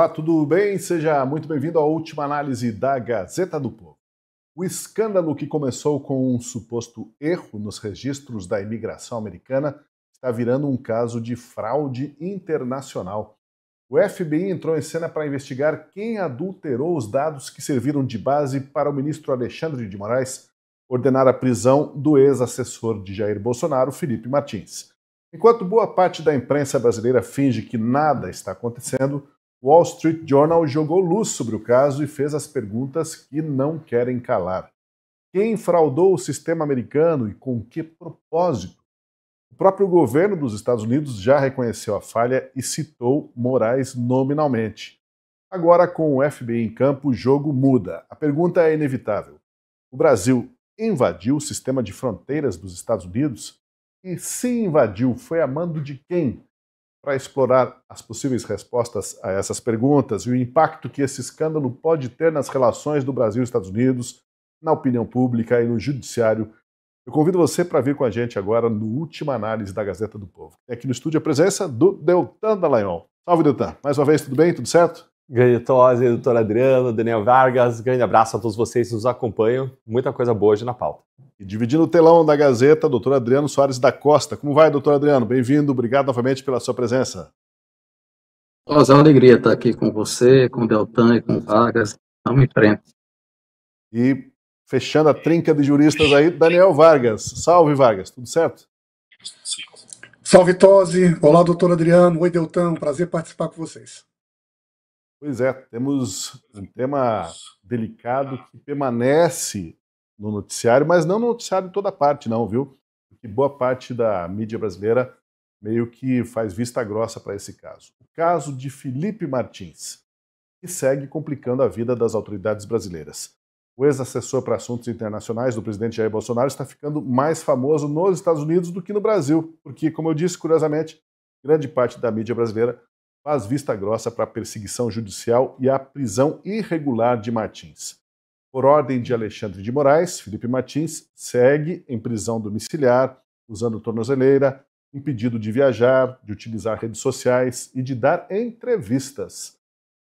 Olá, tudo bem? Seja muito bem-vindo à última análise da Gazeta do Povo. O escândalo que começou com um suposto erro nos registros da imigração americana está virando um caso de fraude internacional. O FBI entrou em cena para investigar quem adulterou os dados que serviram de base para o ministro Alexandre de Moraes ordenar a prisão do ex-assessor de Jair Bolsonaro, Felipe Martins. Enquanto boa parte da imprensa brasileira finge que nada está acontecendo, o Wall Street Journal jogou luz sobre o caso e fez as perguntas que não querem calar. Quem fraudou o sistema americano e com que propósito? O próprio governo dos Estados Unidos já reconheceu a falha e citou Moraes nominalmente. Agora, com o FBI em campo, o jogo muda. A pergunta é inevitável. O Brasil invadiu o sistema de fronteiras dos Estados Unidos? E se invadiu, foi a mando de quem? Para explorar as possíveis respostas a essas perguntas e o impacto que esse escândalo pode ter nas relações do Brasil e Estados Unidos, na opinião pública e no judiciário, eu convido você para vir com a gente agora no Última Análise da Gazeta do Povo. Tem aqui no estúdio a presença do Deltan Dallagnol. Salve, Deltan. Mais uma vez, tudo bem? Tudo certo? Grande Tosi, doutor Adriano, Daniel Vargas, grande abraço a todos vocês que nos acompanham. Muita coisa boa hoje na pauta. E dividindo o telão da Gazeta, doutor Adriano Soares da Costa. Como vai, doutor Adriano? Bem-vindo, obrigado novamente pela sua presença. Tosi, é uma alegria estar aqui com você, com o Deltan e com o Vargas. Vamos em frente. E fechando a trinca de juristas aí, Daniel Vargas. Salve, Vargas, tudo certo? Salve, Tosi. Olá, doutor Adriano. Oi, Deltan. Prazer participar com vocês. Pois é, temos um tema delicado que permanece no noticiário, mas não no noticiário de toda parte, não, viu? Porque boa parte da mídia brasileira meio que faz vista grossa para esse caso. O caso de Felipe Martins, que segue complicando a vida das autoridades brasileiras. O ex-assessor para assuntos internacionais do presidente Jair Bolsonaro está ficando mais famoso nos Estados Unidos do que no Brasil, porque, como eu disse, curiosamente, grande parte da mídia brasileira faz vista grossa para a perseguição judicial e a prisão irregular de Martins. Por ordem de Alexandre de Moraes, Felipe Martins segue em prisão domiciliar, usando tornozeleira, impedido de viajar, de utilizar redes sociais e de dar entrevistas.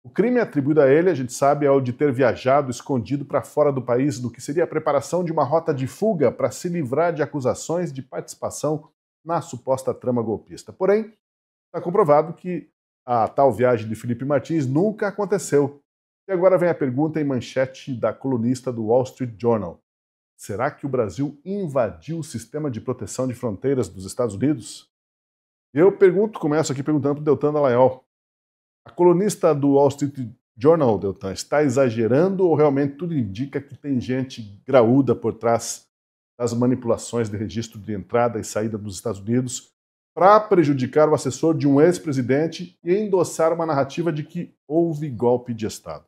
O crime atribuído a ele, a gente sabe, é o de ter viajado escondido para fora do país no que seria a preparação de uma rota de fuga para se livrar de acusações de participação na suposta trama golpista. Porém, está comprovado que a tal viagem de Felipe Martins nunca aconteceu. E agora vem a pergunta em manchete da colunista do Wall Street Journal. Será que o Brasil invadiu o sistema de proteção de fronteiras dos Estados Unidos? Eu começo aqui perguntando para o Deltan Dallagnol. A colunista do Wall Street Journal, Deltan, está exagerando ou realmente tudo indica que tem gente graúda por trás das manipulações de registro de entrada e saída dos Estados Unidos para prejudicar o assessor de um ex-presidente e endossar uma narrativa de que houve golpe de Estado?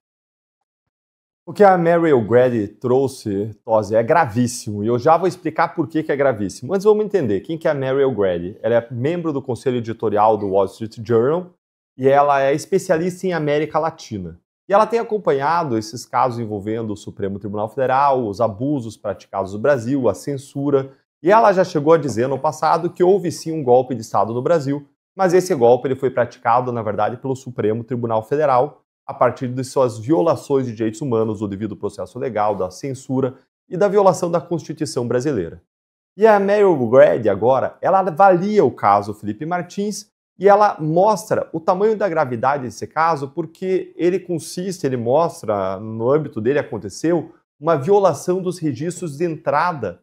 O que a Mariel Grady trouxe, Tosi, é gravíssimo, e eu já vou explicar por que é gravíssimo. Antes vamos entender quem que é a Mariel Grady. Ela é membro do conselho editorial do Wall Street Journal e ela é especialista em América Latina. E ela tem acompanhado esses casos envolvendo o Supremo Tribunal Federal, os abusos praticados no Brasil, a censura. E ela já chegou a dizer no passado que houve sim um golpe de Estado no Brasil, mas esse golpe ele foi praticado, na verdade, pelo Supremo Tribunal Federal, a partir de suas violações de direitos humanos, do devido processo legal, da censura e da violação da Constituição brasileira. E a Mariel Grady, agora, ela avalia o caso Felipe Martins e ela mostra o tamanho da gravidade desse caso porque ele mostra, no âmbito dele aconteceu, uma violação dos registros de entrada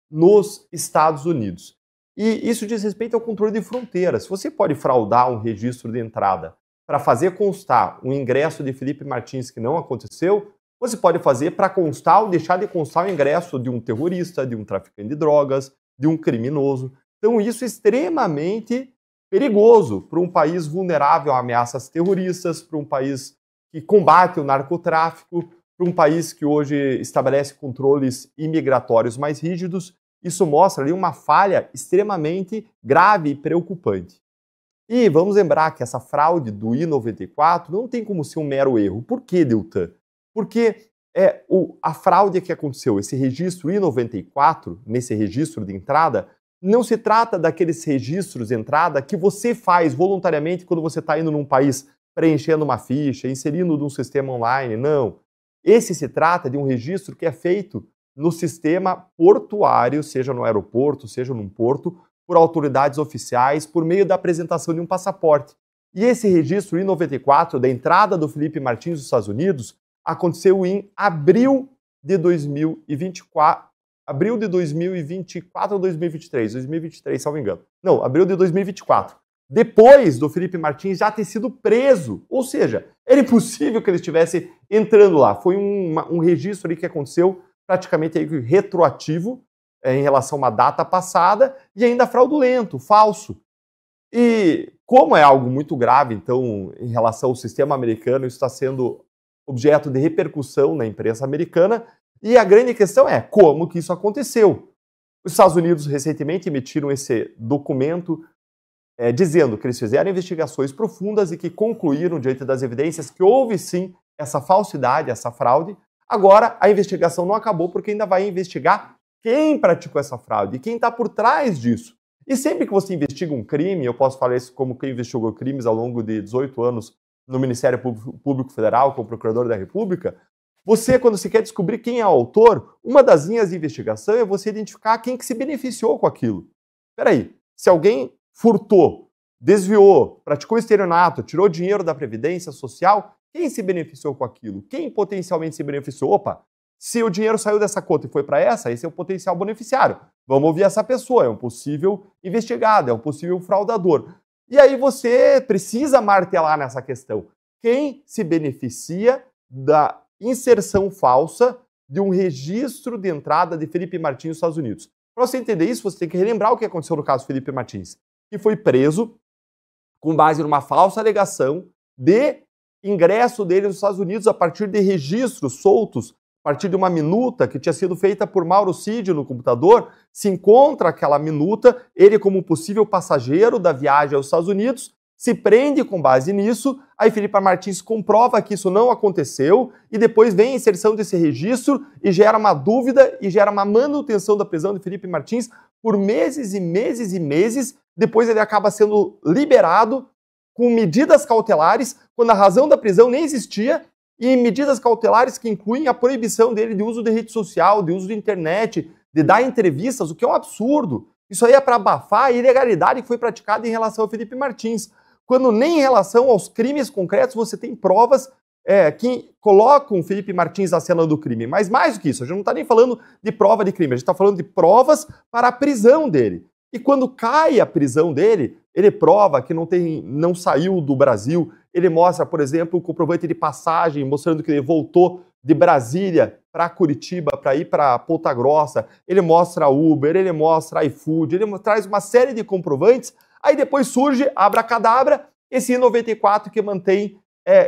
nos Estados Unidos. E isso diz respeito ao controle de fronteiras. Se você pode fraudar um registro de entrada para fazer constar um ingresso de Felipe Martins que não aconteceu, você pode fazer para constar ou deixar de constar o ingresso de um terrorista, de um traficante de drogas, de um criminoso. Então isso é extremamente perigoso para um país vulnerável a ameaças terroristas, para um país que combate o narcotráfico, para um país que hoje estabelece controles imigratórios mais rígidos. Isso mostra ali uma falha extremamente grave e preocupante. E vamos lembrar que essa fraude do I-94 não tem como ser um mero erro. Por que, Deltan? Porque a fraude que aconteceu, esse registro I-94, nesse registro de entrada, não se trata daqueles registros de entrada que você faz voluntariamente quando você está indo num país preenchendo uma ficha, inserindo num sistema online, não. Esse se trata de um registro que é feito no sistema portuário, seja no aeroporto, seja num porto, por autoridades oficiais, por meio da apresentação de um passaporte. E esse registro em 94, da entrada do Felipe Martins nos Estados Unidos, aconteceu em abril de 2024 ou 2023, 2023, salvo engano. Não, abril de 2024. Depois do Felipe Martins já ter sido preso. Ou seja, era impossível que ele estivesse entrando lá. Foi um registro ali que aconteceu praticamente aí retroativo em relação a uma data passada e ainda fraudulento, falso. E como é algo muito grave, então, em relação ao sistema americano, isso está sendo objeto de repercussão na imprensa americana. E a grande questão é como que isso aconteceu. Os Estados Unidos recentemente emitiram esse documento dizendo que eles fizeram investigações profundas e que concluíram, diante das evidências, que houve sim essa falsidade, essa fraude. Agora, a investigação não acabou porque ainda vai investigar quem praticou essa fraude, quem está por trás disso. E sempre que você investiga um crime, eu posso falar isso como quem investigou crimes ao longo de 18 anos no Ministério Público Federal, como Procurador da República, você, quando você quer descobrir quem é o autor, uma das linhas de investigação é você identificar quem que se beneficiou com aquilo. Peraí, se alguém furtou, desviou, praticou estelionato, tirou dinheiro da Previdência Social, quem se beneficiou com aquilo? Quem potencialmente se beneficiou? Opa, se o dinheiro saiu dessa conta e foi para essa, esse é o potencial beneficiário. Vamos ouvir essa pessoa, é um possível investigado, é um possível fraudador. E aí você precisa martelar nessa questão. Quem se beneficia da inserção falsa de um registro de entrada de Felipe Martins nos Estados Unidos? Para você entender isso, você tem que relembrar o que aconteceu no caso Felipe Martins, que foi preso com base numa falsa alegação de ingresso dele nos Estados Unidos a partir de registros soltos, a partir de uma minuta que tinha sido feita por Mauro Cid no computador. Se encontra aquela minuta, ele como possível passageiro da viagem aos Estados Unidos, se prende com base nisso, aí Felipe Martins comprova que isso não aconteceu e depois vem a inserção desse registro e gera uma dúvida e gera uma manutenção da prisão de Felipe Martins por meses e meses e meses. Depois ele acaba sendo liberado com medidas cautelares, quando a razão da prisão nem existia, e medidas cautelares que incluem a proibição dele de uso de rede social, de uso de internet, de dar entrevistas, o que é um absurdo. Isso aí é para abafar a ilegalidade que foi praticada em relação ao Felipe Martins, quando nem em relação aos crimes concretos você tem provas que colocam o Felipe Martins na cena do crime. Mas mais do que isso, a gente não está nem falando de prova de crime, a gente está falando de provas para a prisão dele. E quando cai a prisão dele, ele prova que não saiu do Brasil. Ele mostra, por exemplo, o comprovante de passagem, mostrando que ele voltou de Brasília para Curitiba, para ir para Ponta Grossa. Ele mostra Uber, ele mostra iFood, ele traz uma série de comprovantes. Aí depois surge, abracadabra, esse I-94 que mantém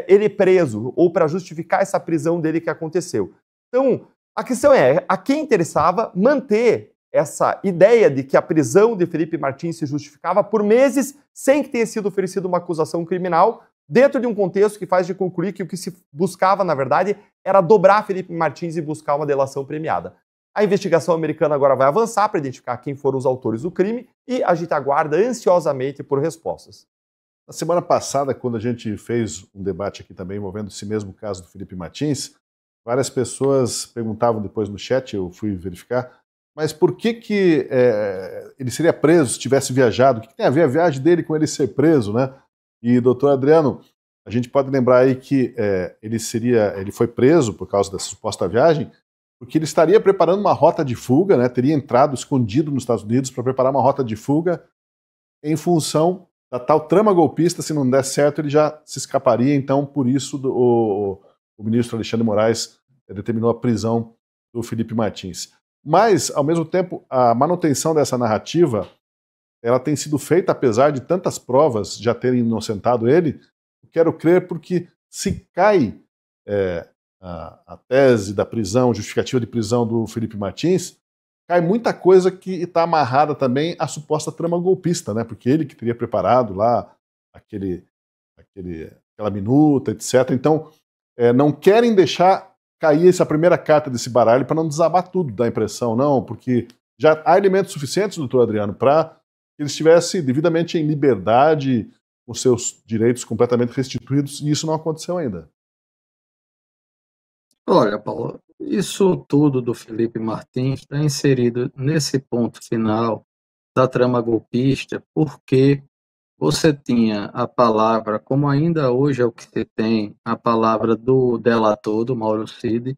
ele preso, ou para justificar essa prisão dele que aconteceu. Então, a questão é, a quem interessava manter essa ideia de que a prisão de Felipe Martins se justificava por meses sem que tenha sido oferecida uma acusação criminal, dentro de um contexto que faz de concluir que o que se buscava, na verdade, era dobrar Felipe Martins e buscar uma delação premiada. A investigação americana agora vai avançar para identificar quem foram os autores do crime e a gente aguarda ansiosamente por respostas. Na semana passada, quando a gente fez um debate aqui também envolvendo esse mesmo caso do Felipe Martins, várias pessoas perguntavam depois no chat, eu fui verificar, mas por que ele seria preso se tivesse viajado? O que tem a ver a viagem dele com ele ser preso, né? E, doutor Adriano, a gente pode lembrar aí que ele foi preso por causa dessa suposta viagem, porque ele estaria preparando uma rota de fuga, né? Teria entrado escondido nos Estados Unidos para preparar uma rota de fuga em função da tal trama golpista. Se não der certo, ele já se escaparia. Então, por isso, o ministro Alexandre Moraes determinou a prisão do Felipe Martins. Mas, ao mesmo tempo, a manutenção dessa narrativa ela tem sido feita apesar de tantas provas já terem inocentado ele. Eu quero crer porque se cai a tese da prisão, justificativa de prisão do Felipe Martins, cai muita coisa que está amarrada também à suposta trama golpista, né? Porque ele que teria preparado lá aquela minuta, etc. Então, não querem deixar cair essa primeira carta desse baralho para não desabar tudo, dá a impressão, não, porque já há elementos suficientes, doutor Adriano, para que ele estivesse devidamente em liberdade, com seus direitos completamente restituídos, e isso não aconteceu ainda. Olha, Paulo, isso tudo do Felipe Martins está inserido nesse ponto final da trama golpista, porque você tinha a palavra, como ainda hoje é o que se tem, a palavra do delator, do Mauro Cid,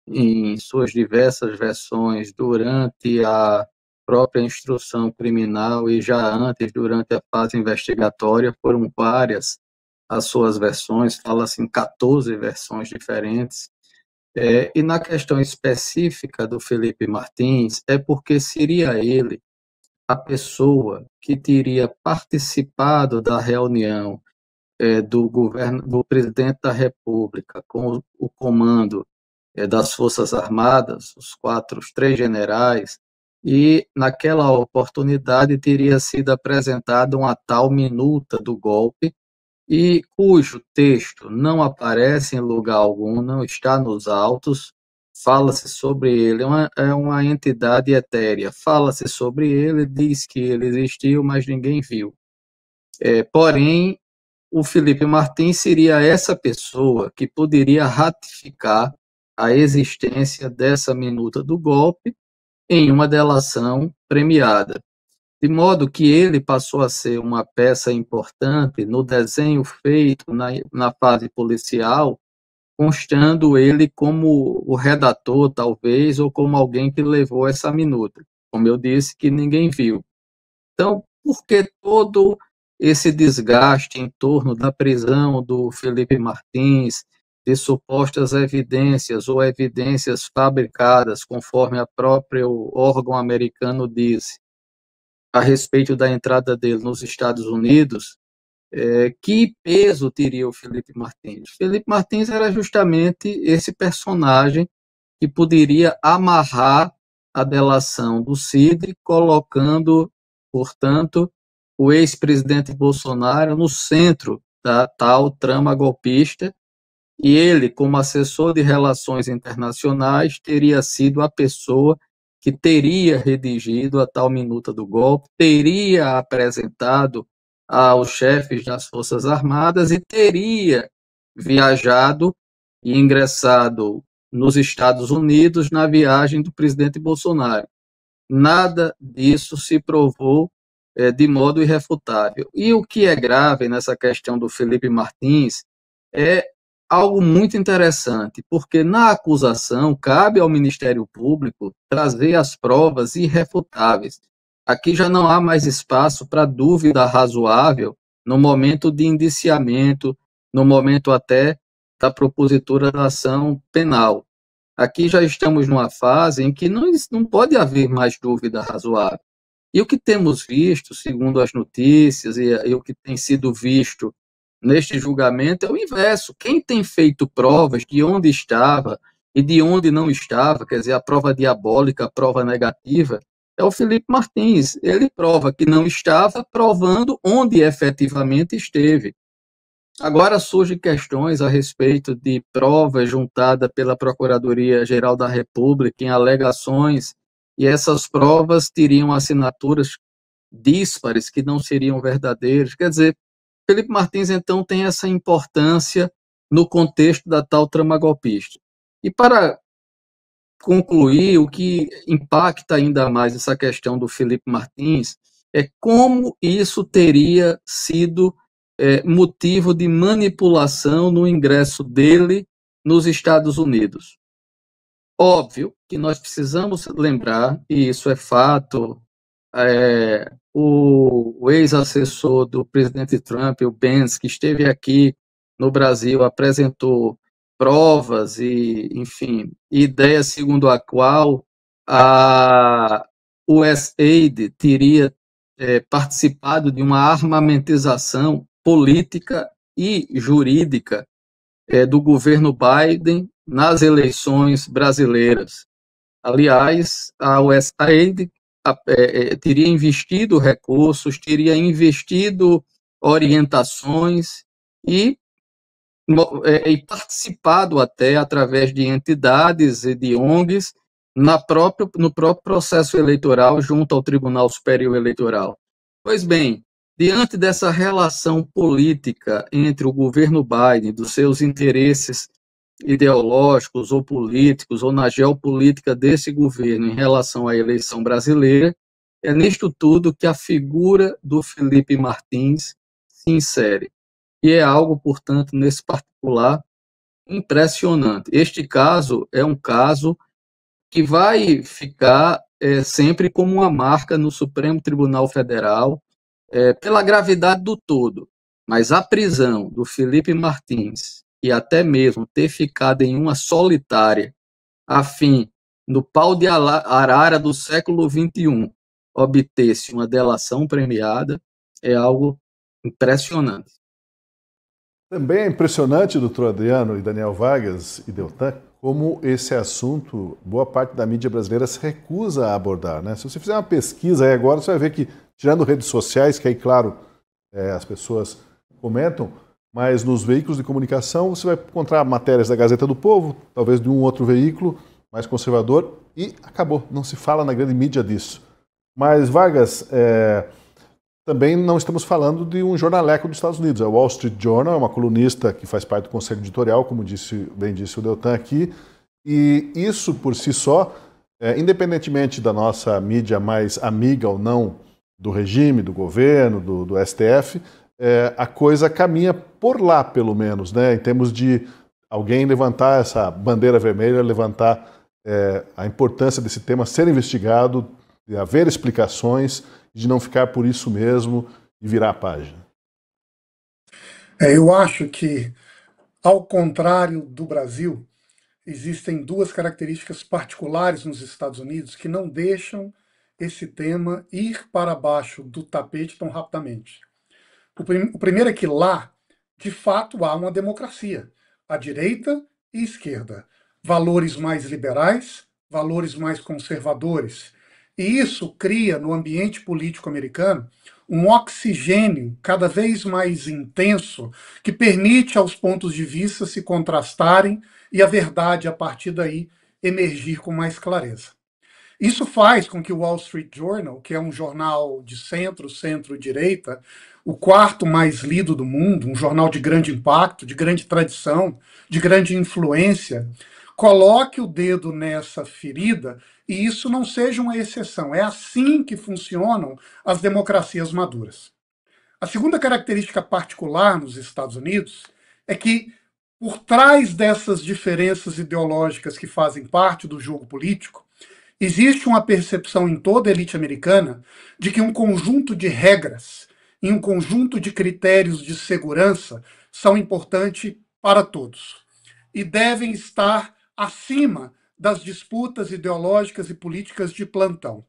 em suas diversas versões durante a própria instrução criminal e já antes, durante a fase investigatória, foram várias as suas versões, fala-se em 14 versões diferentes. E na questão específica do Felipe Martins, é porque seria ele a pessoa que teria participado da reunião do presidente da República com o comando das Forças Armadas, os três generais, e naquela oportunidade teria sido apresentada uma tal minuta do golpe, e cujo texto não aparece em lugar algum, não está nos autos, fala-se sobre ele, é uma entidade etérea, fala-se sobre ele, diz que ele existiu, mas ninguém viu. Porém, o Felipe Martins seria essa pessoa que poderia ratificar a existência dessa minuta do golpe em uma delação premiada. De modo que ele passou a ser uma peça importante no desenho feito na fase policial, constando ele como o redator, talvez, ou como alguém que levou essa minuta. Como eu disse, que ninguém viu. Então, por que todo esse desgaste em torno da prisão do Felipe Martins, de supostas evidências ou evidências fabricadas, conforme a próprio órgão americano disse, a respeito da entrada dele nos Estados Unidos? Que peso teria o Felipe Martins? Felipe Martins era justamente esse personagem que poderia amarrar a delação do Cid, colocando, portanto, o ex-presidente Bolsonaro no centro da tal trama golpista, e ele, como assessor de relações internacionais, teria sido a pessoa que teria redigido a tal minuta do golpe, teria apresentado aos chefes das Forças Armadas e teria viajado e ingressado nos Estados Unidos na viagem do presidente Bolsonaro. Nada disso se provou de modo irrefutável. E o que é grave nessa questão do Felipe Martins é algo muito interessante, porque na acusação cabe ao Ministério Público trazer as provas irrefutáveis. Aqui já não há mais espaço para dúvida razoável no momento de indiciamento, no momento até da propositura da ação penal. Aqui já estamos numa fase em que não pode haver mais dúvida razoável. E o que temos visto, segundo as notícias e o que tem sido visto neste julgamento, é o inverso. Quem tem feito provas de onde estava e de onde não estava, quer dizer, a prova diabólica, a prova negativa, é o Felipe Martins. Ele prova que não estava, provando onde efetivamente esteve. Agora surgem questões a respeito de provas juntadas pela Procuradoria-Geral da República em alegações, e essas provas teriam assinaturas díspares que não seriam verdadeiras. Quer dizer, Felipe Martins, então, tem essa importância no contexto da tal trama golpista. E para concluir, o que impacta ainda mais essa questão do Felipe Martins é como isso teria sido motivo de manipulação no ingresso dele nos Estados Unidos. Óbvio que nós precisamos lembrar, e isso é fato, o ex-assessor do presidente Trump, o Pence, que esteve aqui no Brasil, apresentou provas e, enfim, ideias segundo a qual a USAID teria participado de uma armamentização política e jurídica do governo Biden nas eleições brasileiras. Aliás, a USAID teria investido recursos, teria investido orientações e participado até através de entidades e de ONGs no próprio processo eleitoral junto ao Tribunal Superior Eleitoral. Pois bem, Diante dessa relação política entre o governo Biden, dos seus interesses ideológicos ou políticos, ou na geopolítica desse governo em relação à eleição brasileira, é nisto tudo que a figura do Felipe Martins se insere. E é algo, portanto, nesse particular, impressionante. Este caso é um caso que vai ficar sempre como uma marca no Supremo Tribunal Federal, pela gravidade do todo. Mas a prisão do Felipe Martins e até mesmo ter ficado em uma solitária, a fim, no pau de arara do século XXI, obter-se uma delação premiada, é algo impressionante. Também é impressionante, doutor Adriano e Daniel Vargas e Deltan, como esse assunto, boa parte da mídia brasileira se recusa a abordar, né? Se você fizer uma pesquisa aí agora, você vai ver que, tirando redes sociais, que aí, claro, as pessoas comentam, mas nos veículos de comunicação você vai encontrar matérias da Gazeta do Povo, talvez de um outro veículo mais conservador, e acabou, não se fala na grande mídia disso. Mas, Vargas, também não estamos falando de um jornaleco dos Estados Unidos. É o Wall Street Journal, é uma colunista que faz parte do conselho editorial, como bem disse o Deltan aqui, e isso por si só, independentemente da nossa mídia mais amiga ou não do regime, do governo, do STF, a coisa caminha por lá, pelo menos, né? Em termos de alguém levantar essa bandeira vermelha, levantar a importância desse tema ser investigado, de haver explicações, de não ficar por isso mesmo e virar a página. Eu acho que, ao contrário do Brasil, existem duas características particulares nos Estados Unidos que não deixam esse tema ir para baixo do tapete tão rapidamente. O primeiro é que lá, de fato, há uma democracia, à direita e esquerda, valores mais liberais, valores mais conservadores. E isso cria, no ambiente político americano, um oxigênio cada vez mais intenso que permite aos pontos de vista se contrastarem e a verdade, a partir daí, emergir com mais clareza. Isso faz com que o Wall Street Journal, que é um jornal de centro-direita, o quarto mais lido do mundo, um jornal de grande impacto, de grande tradição, de grande influência, coloque o dedo nessa ferida e isso não seja uma exceção. É assim que funcionam as democracias maduras. A segunda característica particular nos Estados Unidos é que, por trás dessas diferenças ideológicas que fazem parte do jogo político, existe uma percepção em toda a elite americana de que um conjunto de regras e um conjunto de critérios de segurança são importantes para todos e devem estar acima das disputas ideológicas e políticas de plantão.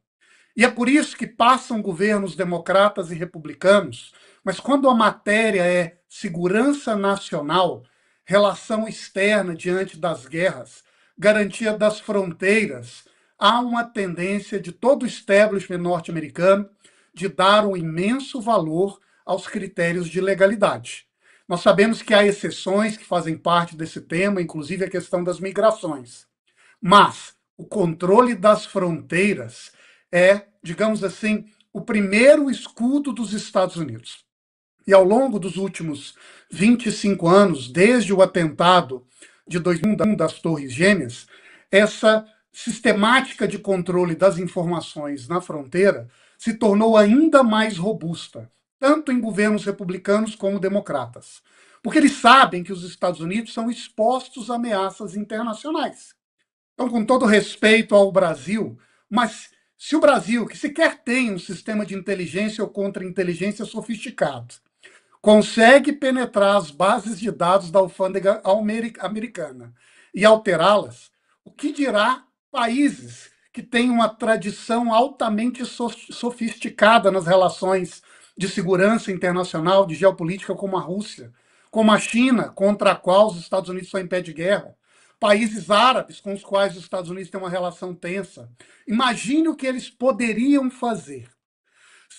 E é por isso que passam governos democratas e republicanos, mas quando a matéria é segurança nacional, relação externa diante das guerras, garantia das fronteiras, há uma tendência de todo o establishment norte-americano de dar um imenso valor aos critérios de legalidade. Nós sabemos que há exceções que fazem parte desse tema, inclusive a questão das migrações. Mas o controle das fronteiras é, digamos assim, o primeiro escudo dos Estados Unidos. E ao longo dos últimos 25 anos, desde o atentado de 2001 das Torres Gêmeas, essa sistemática de controle das informações na fronteira se tornou ainda mais robusta, tanto em governos republicanos como democratas, porque eles sabem que os Estados Unidos são expostos a ameaças internacionais. Então, com todo respeito ao Brasil, mas se o Brasil, que sequer tem um sistema de inteligência ou contra-inteligência sofisticado, consegue penetrar as bases de dados da alfândega americana e alterá-las, o que dirá países que têm uma tradição altamente sofisticada nas relações de segurança internacional, de geopolítica, como a Rússia, como a China, contra a qual os Estados Unidos são em pé de guerra, países árabes com os quais os Estados Unidos têm uma relação tensa. Imagine o que eles poderiam fazer.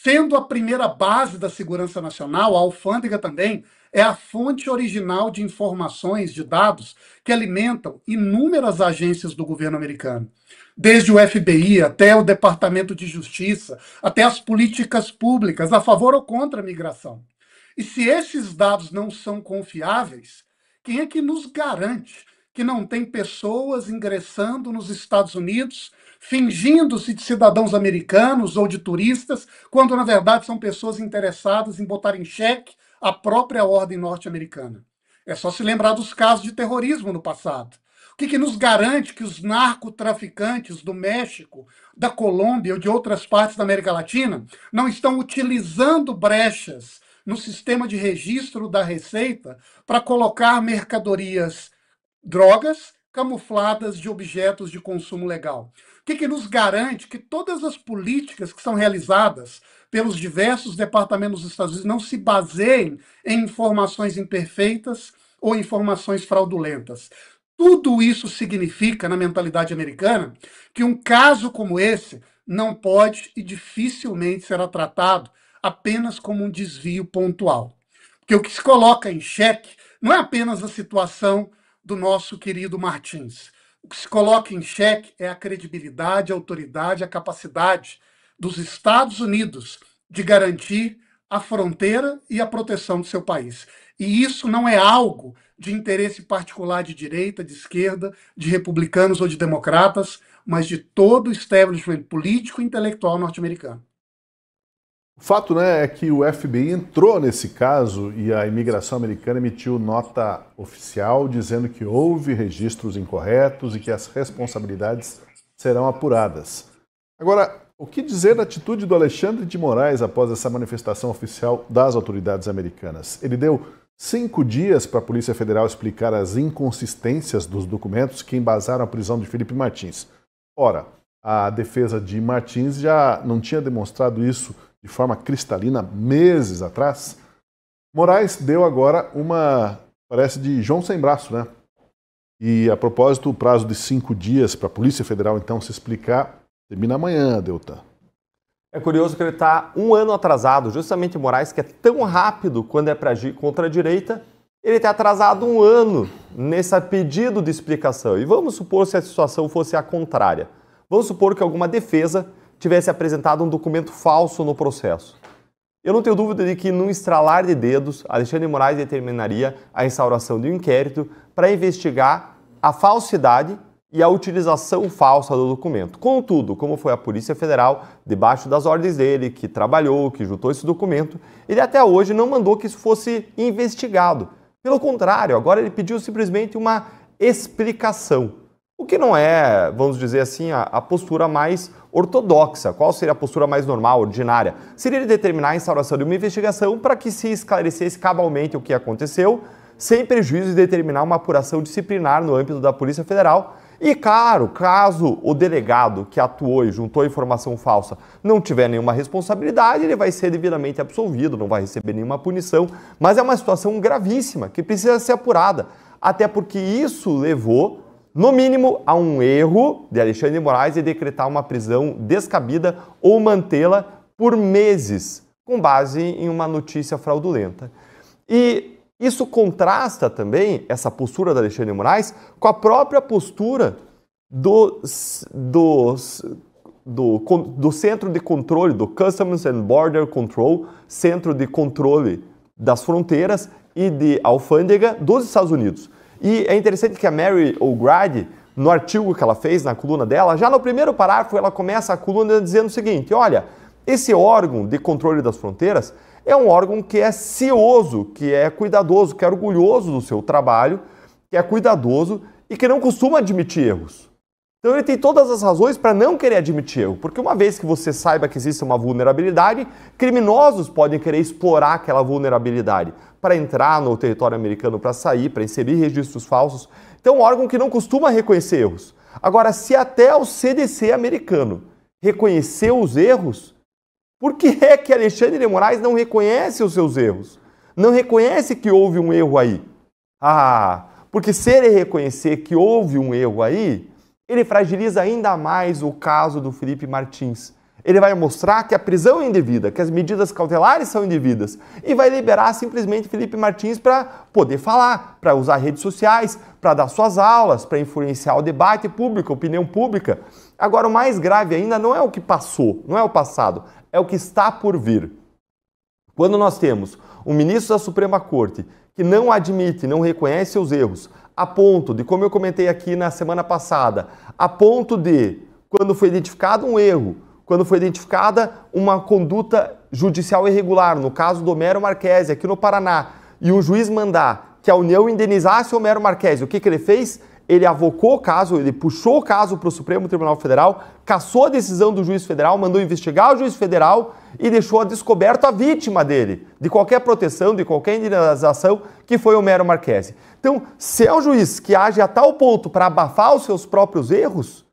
Sendo a primeira base da segurança nacional, a alfândega também é a fonte original de informações, de dados, que alimentam inúmeras agências do governo americano. Desde o FBI até o Departamento de Justiça, até as políticas públicas a favor ou contra a migração. E se esses dados não são confiáveis, quem é que nos garante que não tem pessoas ingressando nos Estados Unidos, fingindo-se de cidadãos americanos ou de turistas, quando na verdade são pessoas interessadas em botar em xeque a própria ordem norte-americana? É só se lembrar dos casos de terrorismo no passado. O que nos garante que os narcotraficantes do México, da Colômbia ou de outras partes da América Latina não estão utilizando brechas no sistema de registro da Receita para colocar mercadorias, drogas, camufladas de objetos de consumo legal? O que nos garante que todas as políticas que são realizadas pelos diversos departamentos dos Estados Unidos não se baseiem em informações imperfeitas ou informações fraudulentas? Tudo isso significa, na mentalidade americana, que um caso como esse não pode e dificilmente será tratado apenas como um desvio pontual. Porque o que se coloca em xeque não é apenas a situação do nosso querido Martins. O que se coloca em xeque é a credibilidade, a autoridade, a capacidade dos Estados Unidos de garantir a fronteira e a proteção do seu país. E isso não é algo de interesse particular de direita, de esquerda, de republicanos ou de democratas, mas de todo o establishment político e intelectual norte-americano. O fato, né, é que o FBI entrou nesse caso e a imigração americana emitiu nota oficial dizendo que houve registros incorretos e que as responsabilidades serão apuradas. Agora, o que dizer da atitude do Alexandre de Moraes após essa manifestação oficial das autoridades americanas? Ele deu 5 dias para a Polícia Federal explicar as inconsistências dos documentos que embasaram a prisão de Felipe Martins. Ora, a defesa de Martins já não tinha demonstrado isso de forma cristalina meses atrás? Moraes deu agora uma, parece de João sem braço, né? E a propósito, o prazo de 5 dias para a Polícia Federal então se explicar termina amanhã, Deltan. É curioso que ele está 1 ano atrasado, justamente Moraes, que é tão rápido quando é para agir contra a direita, ele está atrasado 1 ano nesse pedido de explicação. E vamos supor se a situação fosse a contrária. Vamos supor que alguma defesa tivesse apresentado um documento falso no processo. Eu não tenho dúvida de que, num estralar de dedos, Alexandre de Moraes determinaria a instauração de um inquérito para investigar a falsidade e a utilização falsa do documento. Contudo, como foi a Polícia Federal, debaixo das ordens dele, que trabalhou, que juntou esse documento, ele até hoje não mandou que isso fosse investigado. Pelo contrário, agora ele pediu simplesmente uma explicação. O que não é, vamos dizer assim, a postura mais ortodoxa. Qual seria a postura mais normal, ordinária? Seria ele determinar a instauração de uma investigação para que se esclarecesse cabalmente o que aconteceu, sem prejuízo de determinar uma apuração disciplinar no âmbito da Polícia Federal. E, claro, caso o delegado que atuou e juntou informação falsa não tiver nenhuma responsabilidade, ele vai ser devidamente absolvido, não vai receber nenhuma punição. Mas é uma situação gravíssima que precisa ser apurada, até porque isso levou, no mínimo, a um erro de Alexandre de Moraes de decretar uma prisão descabida ou mantê-la por meses, com base em uma notícia fraudulenta. E isso contrasta também, essa postura da Alexandre de Moraes, com a própria postura do Centro de Controle, do Customs and Border Control, Centro de Controle das Fronteiras e de Alfândega dos Estados Unidos. E é interessante que a Mary O'Grady, no artigo que ela fez, na coluna dela, já no primeiro parágrafo ela começa a coluna dizendo o seguinte: olha, esse órgão de controle das fronteiras é um órgão que é cioso, que é cuidadoso, que é orgulhoso do seu trabalho, que é cuidadoso e que não costuma admitir erros. Então ele tem todas as razões para não querer admitir erro, porque uma vez que você saiba que existe uma vulnerabilidade, criminosos podem querer explorar aquela vulnerabilidade para entrar no território americano, para sair, para inserir registros falsos. Então é um órgão que não costuma reconhecer erros. Agora, se até o CDC americano reconheceu os erros, por que é que Alexandre de Moraes não reconhece os seus erros? Não reconhece que houve um erro aí? Porque se ele reconhecer que houve um erro aí, ele fragiliza ainda mais o caso do Felipe Martins. Ele vai mostrar que a prisão é indevida, que as medidas cautelares são indevidas e vai liberar simplesmente Felipe Martins para poder falar, para usar redes sociais, para dar suas aulas, para influenciar o debate público, a opinião pública. Agora, o mais grave ainda não é o que passou, não é o passado, é o que está por vir. Quando nós temos um ministro da Suprema Corte que não admite, não reconhece seus erros, a ponto de, como eu comentei aqui na semana passada, a ponto de, quando foi identificado um erro, quando foi identificada uma conduta judicial irregular, no caso do Homero Marchesi, aqui no Paraná, e o juiz mandar que a União indenizasse o Homero Marchesi, o que ele fez? Ele avocou o caso, ele puxou o caso para o Supremo Tribunal Federal, cassou a decisão do juiz federal, mandou investigar o juiz federal e deixou a descoberto a vítima dele, de qualquer proteção, de qualquer indenização, que foi o Homero Marchesi. Então, se é um juiz que age a tal ponto para abafar os seus próprios erros,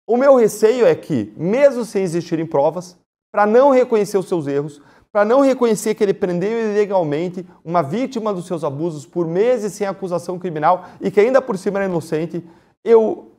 o meu receio é que, mesmo sem existirem provas, para não reconhecer os seus erros, para não reconhecer que ele prendeu ilegalmente uma vítima dos seus abusos por meses sem acusação criminal e que ainda por cima era inocente, eu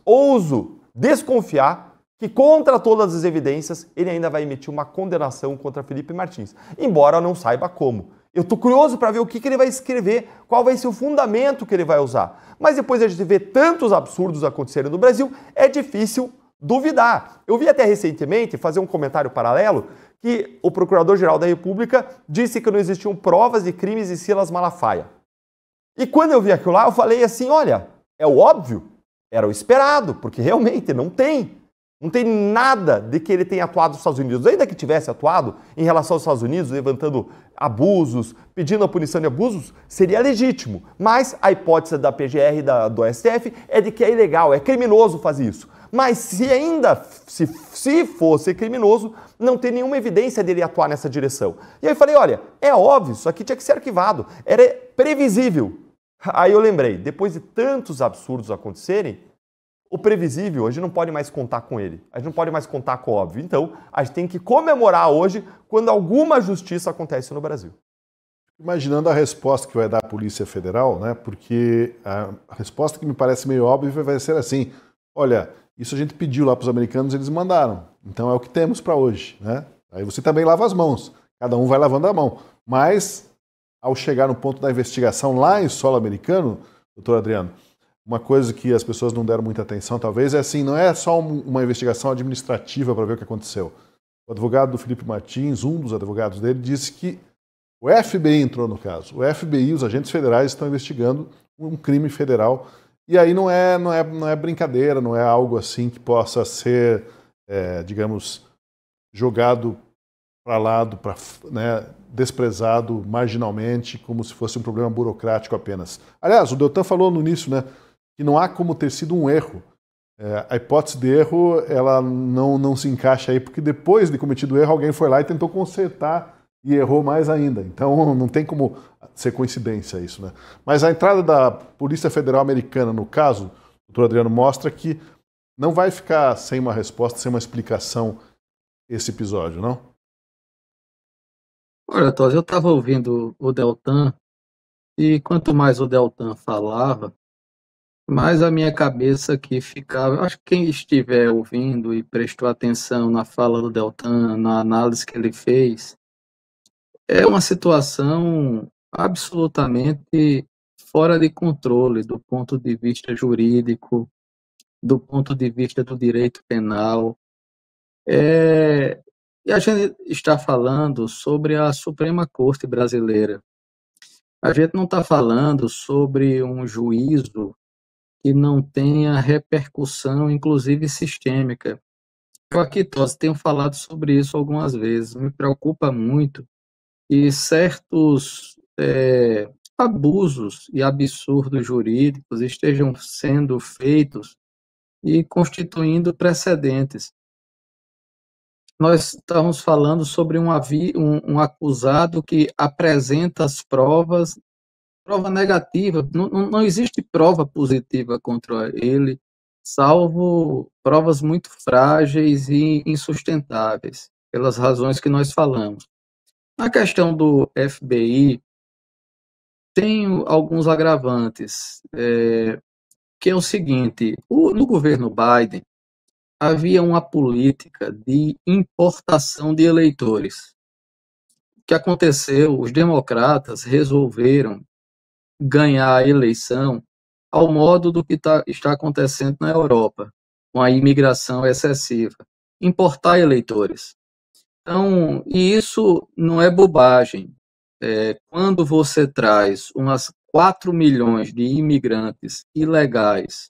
ouso desconfiar que, contra todas as evidências, ele ainda vai emitir uma condenação contra Felipe Martins, embora eu não saiba como. Eu estou curioso para ver o que ele vai escrever, qual vai ser o fundamento que ele vai usar. Mas depois de a gente ver tantos absurdos acontecerem no Brasil, é difícil duvidar. Eu vi até recentemente, fazer um comentário paralelo, que o Procurador-Geral da República disse que não existiam provas de crimes de Silas Malafaia. E quando eu vi aquilo lá, eu falei assim, olha, é o óbvio, era o esperado, porque realmente não tem. Não tem nada de que ele tenha atuado nos Estados Unidos. Ainda que tivesse atuado em relação aos Estados Unidos, levantando abusos, pedindo a punição de abusos, seria legítimo. Mas a hipótese da PGR e do STF é de que é ilegal, é criminoso fazer isso. Mas se fosse criminoso, não tem nenhuma evidência dele atuar nessa direção. E aí eu falei, olha, é óbvio, isso aqui tinha que ser arquivado, era previsível. Aí eu lembrei, depois de tantos absurdos acontecerem, o previsível, a gente não pode mais contar com ele. A gente não pode mais contar com o óbvio. Então, a gente tem que comemorar hoje quando alguma justiça acontece no Brasil. Imaginando a resposta que vai dar a Polícia Federal, né? Porque a resposta que me parece meio óbvia vai ser assim, olha, isso a gente pediu lá para os americanos, eles mandaram. Então é o que temos para hoje, né? Aí você também lava as mãos. Cada um vai lavando a mão. Mas, ao chegar no ponto da investigação lá em solo americano, doutor Adriano, uma coisa que as pessoas não deram muita atenção, talvez, é assim, não é só uma investigação administrativa para ver o que aconteceu. O advogado do Felipe Martins, um dos advogados dele, disse que o FBI entrou no caso. O FBI, os agentes federais, estão investigando um crime federal. E aí não é brincadeira, não é algo assim que possa ser, digamos, jogado para lado, né, desprezado marginalmente, como se fosse um problema burocrático apenas. Aliás, o Deltan falou no início, né, que não há como ter sido um erro. A hipótese de erro, ela não se encaixa aí, porque depois de cometido o erro, alguém foi lá e tentou consertar e errou mais ainda. Então não tem como ser coincidência isso, né? Mas a entrada da Polícia Federal Americana, no caso, o doutor Adriano, mostra que não vai ficar sem uma resposta, sem uma explicação esse episódio, não? Olha, Tos, eu estava ouvindo o Deltan, e quanto mais o Deltan falava, mais a minha cabeça aqui ficava. Acho que quem estiver ouvindo e prestou atenção na fala do Deltan, na análise que ele fez, é uma situação absolutamente fora de controle do ponto de vista jurídico, do ponto de vista do direito penal. E a gente está falando sobre a Suprema Corte brasileira. A gente não está falando sobre um juízo que não tenha repercussão, inclusive sistêmica. Eu aqui, Tosse, tenho falado sobre isso algumas vezes. Me preocupa muito que certos abusos e absurdos jurídicos estejam sendo feitos e constituindo precedentes. Nós estamos falando sobre um acusado que apresenta as provas, prova negativa, não existe prova positiva contra ele, salvo provas muito frágeis e insustentáveis, pelas razões que nós falamos. Na questão do FBI, tem alguns agravantes, que é o seguinte, no governo Biden, havia uma política de importação de eleitores. O que aconteceu? Os democratas resolveram ganhar a eleição ao modo do que está acontecendo na Europa, com a imigração excessiva, importar eleitores. Então, e isso não é bobagem. Quando você traz umas 4 milhões de imigrantes ilegais,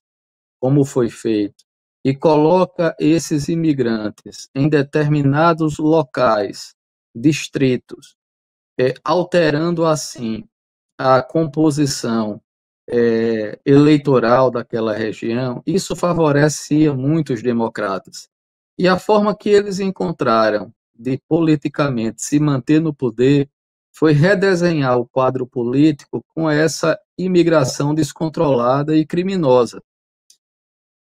como foi feito, e coloca esses imigrantes em determinados locais, distritos, alterando assim a composição eleitoral daquela região, isso favorecia muito os democratas. E a forma que eles encontraram de politicamente se manter no poder foi redesenhar o quadro político com essa imigração descontrolada e criminosa.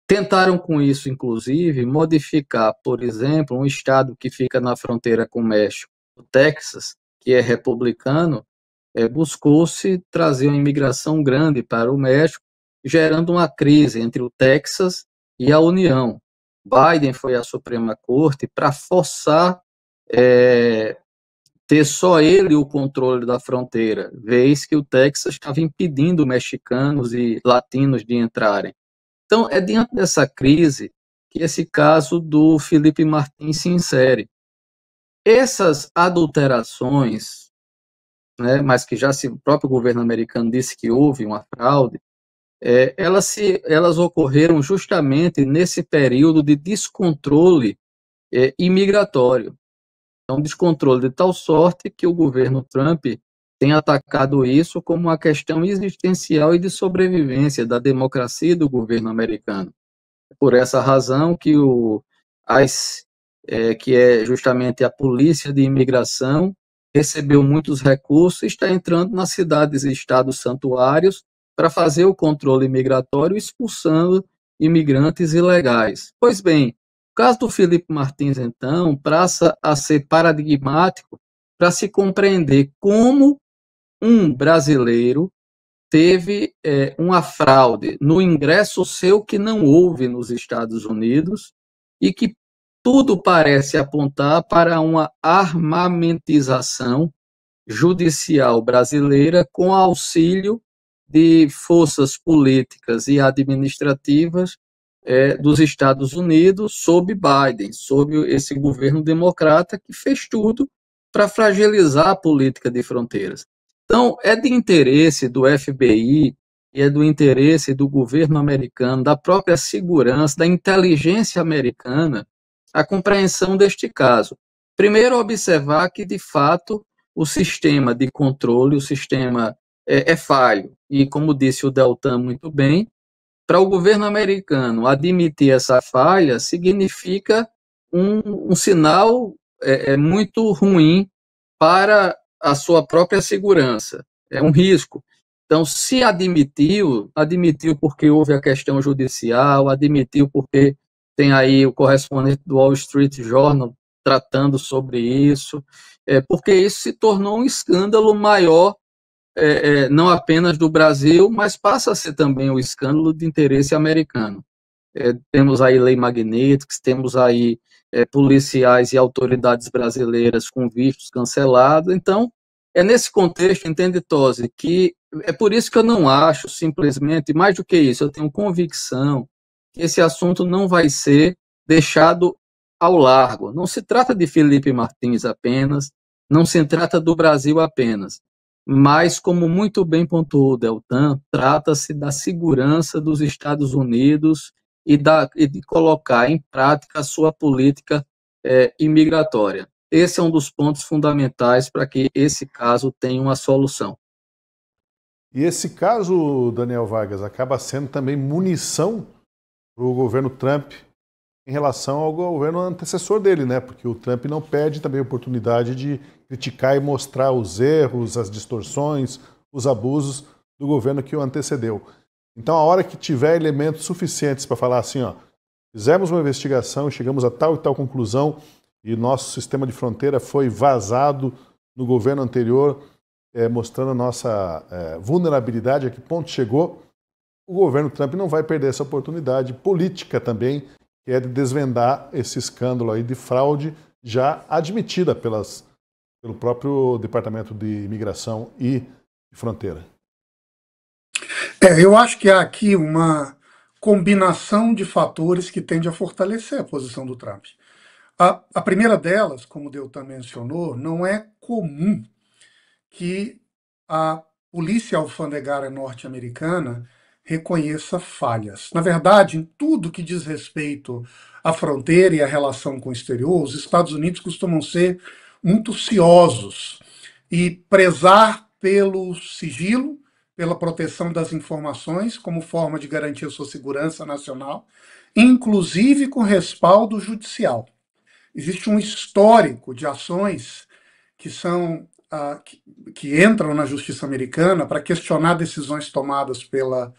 Tentaram com isso, inclusive, modificar, por exemplo, um estado que fica na fronteira com o México, o Texas, que é republicano, buscou-se trazer uma imigração grande para o México, gerando uma crise entre o Texas e a União. Biden foi à Suprema Corte para forçar ter só ele o controle da fronteira, vez que o Texas estava impedindo mexicanos e latinos de entrarem. Então, é diante dessa crise que esse caso do Felipe Martins se insere. Essas adulterações, né, mas que o próprio governo americano disse que houve uma fraude, elas ocorreram justamente nesse período de descontrole imigratório. Então, descontrole de tal sorte que o governo Trump tem atacado isso como uma questão existencial e de sobrevivência da democracia e do governo americano. Por essa razão que que é justamente a polícia de imigração, recebeu muitos recursos e está entrando nas cidades e estados santuários para fazer o controle migratório, expulsando imigrantes ilegais. Pois bem, o caso do Felipe Martins, então, passa a ser paradigmático para se compreender como um brasileiro teve uma fraude no ingresso seu que não houve nos Estados Unidos e que tudo parece apontar para uma armamentização judicial brasileira com auxílio de forças políticas e administrativas dos Estados Unidos sob Biden, sob esse governo democrata que fez tudo para fragilizar a política de fronteiras. Então, é de interesse do FBI e é do interesse do governo americano, da própria segurança, da inteligência americana, a compreensão deste caso. Primeiro, observar que, de fato, o sistema de controle, o sistema é falho. E, como disse o Deltan muito bem, para o governo americano admitir essa falha significa um sinal muito ruim para a sua própria segurança. É um risco. Então, se admitiu porque houve a questão judicial, admitiu porque tem aí o correspondente do Wall Street Journal tratando sobre isso, porque isso se tornou um escândalo maior, não apenas do Brasil, mas passa a ser também um escândalo de interesse americano. Temos aí lei Magnitsky, temos aí policiais e autoridades brasileiras com vistos cancelados. Então, é nesse contexto, entende, Tosi, que é por isso que eu não acho simplesmente, mais do que isso, eu tenho convicção que esse assunto não vai ser deixado ao largo. Não se trata de Felipe Martins apenas, não se trata do Brasil apenas, mas, como muito bem pontuou o Deltan, trata-se da segurança dos Estados Unidos e de colocar em prática a sua política imigratória. Esse é um dos pontos fundamentais para que esse caso tenha uma solução. E esse caso, Daniel Vargas, acaba sendo também munição para o governo Trump em relação ao governo antecessor dele, né? Porque o Trump não perde também a oportunidade de criticar e mostrar os erros, as distorções, os abusos do governo que o antecedeu. Então, a hora que tiver elementos suficientes para falar assim, ó, fizemos uma investigação e chegamos a tal e tal conclusão e nosso sistema de fronteira foi vazado no governo anterior, mostrando a nossa vulnerabilidade, a que ponto chegou, o governo Trump não vai perder essa oportunidade política também que é de desvendar esse escândalo aí de fraude já admitida pelo próprio Departamento de Imigração e Fronteira. Eu acho que há aqui uma combinação de fatores que tende a fortalecer a posição do Trump. A primeira delas, como o Deltan mencionou, não é comum que a polícia alfandegária norte-americana reconheça falhas. Na verdade, em tudo que diz respeito à fronteira e à relação com o exterior, os Estados Unidos costumam ser muito ciosos e prezar pelo sigilo, pela proteção das informações como forma de garantir a sua segurança nacional, inclusive com respaldo judicial. Existe um histórico de ações que são que entram na justiça americana para questionar decisões tomadas pela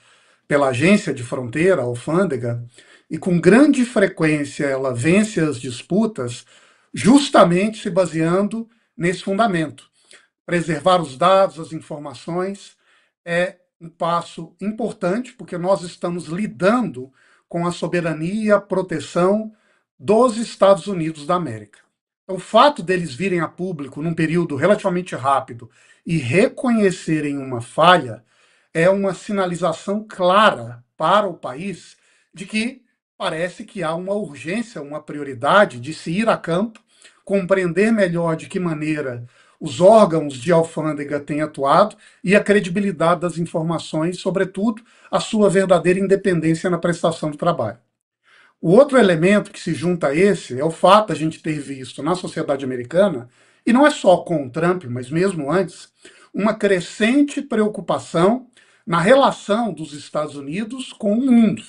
agência de fronteira, a alfândega, e com grande frequência ela vence as disputas justamente se baseando nesse fundamento. Preservar os dados, as informações, é um passo importante, porque nós estamos lidando com a soberania e a proteção dos Estados Unidos da América. Então, o fato deles virem a público num período relativamente rápido e reconhecerem uma falha é uma sinalização clara para o país de que parece que há uma urgência, uma prioridade de se ir a campo, compreender melhor de que maneira os órgãos de alfândega têm atuado e a credibilidade das informações, sobretudo a sua verdadeira independência na prestação do trabalho. O outro elemento que se junta a esse é o fato de a gente ter visto na sociedade americana, e não é só com o Trump, mas mesmo antes, uma crescente preocupação na relação dos Estados Unidos com o mundo,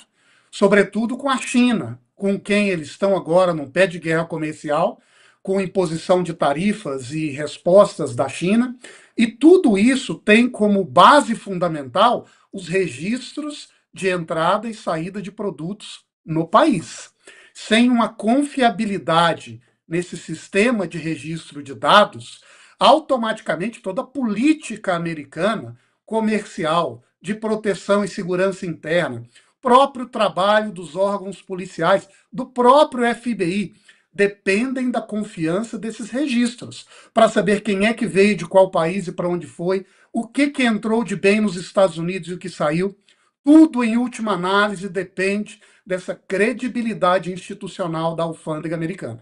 sobretudo com a China, com quem eles estão agora num pé de guerra comercial, com imposição de tarifas e respostas da China, e tudo isso tem como base fundamental os registros de entrada e saída de produtos no país. Sem uma confiabilidade nesse sistema de registro de dados, automaticamente toda a política americana comercial, de proteção e segurança interna, próprio trabalho dos órgãos policiais, do próprio FBI, dependem da confiança desses registros, para saber quem é que veio de qual país e para onde foi, o que entrou de bem nos Estados Unidos e o que saiu. Tudo, em última análise, depende dessa credibilidade institucional da alfândega americana.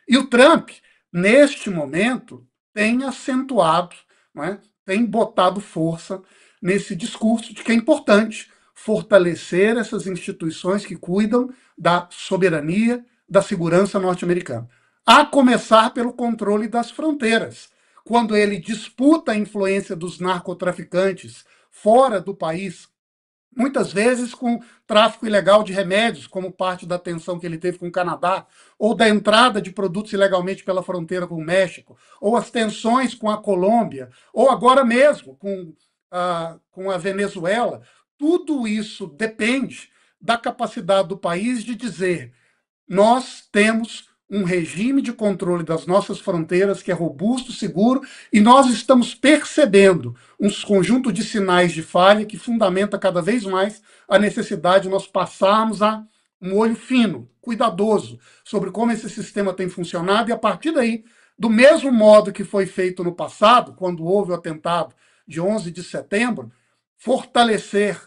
E o Trump, neste momento, tem acentuado, né, tem botado força nesse discurso de que é importante fortalecer essas instituições que cuidam da soberania, da segurança norte-americana. A começar pelo controle das fronteiras. Quando ele disputa a influência dos narcotraficantes fora do país, muitas vezes com tráfico ilegal de remédios, como parte da tensão que ele teve com o Canadá, ou da entrada de produtos ilegalmente pela fronteira com o México, ou as tensões com a Colômbia, ou agora mesmo com a Venezuela. Tudo isso depende da capacidade do país de dizer: nós temos um regime de controle das nossas fronteiras que é robusto, seguro, e nós estamos percebendo um conjunto de sinais de falha que fundamenta cada vez mais a necessidade de nós passarmos a um olho fino, cuidadoso, sobre como esse sistema tem funcionado, e a partir daí, do mesmo modo que foi feito no passado, quando houve o atentado de 11 de setembro, fortalecer,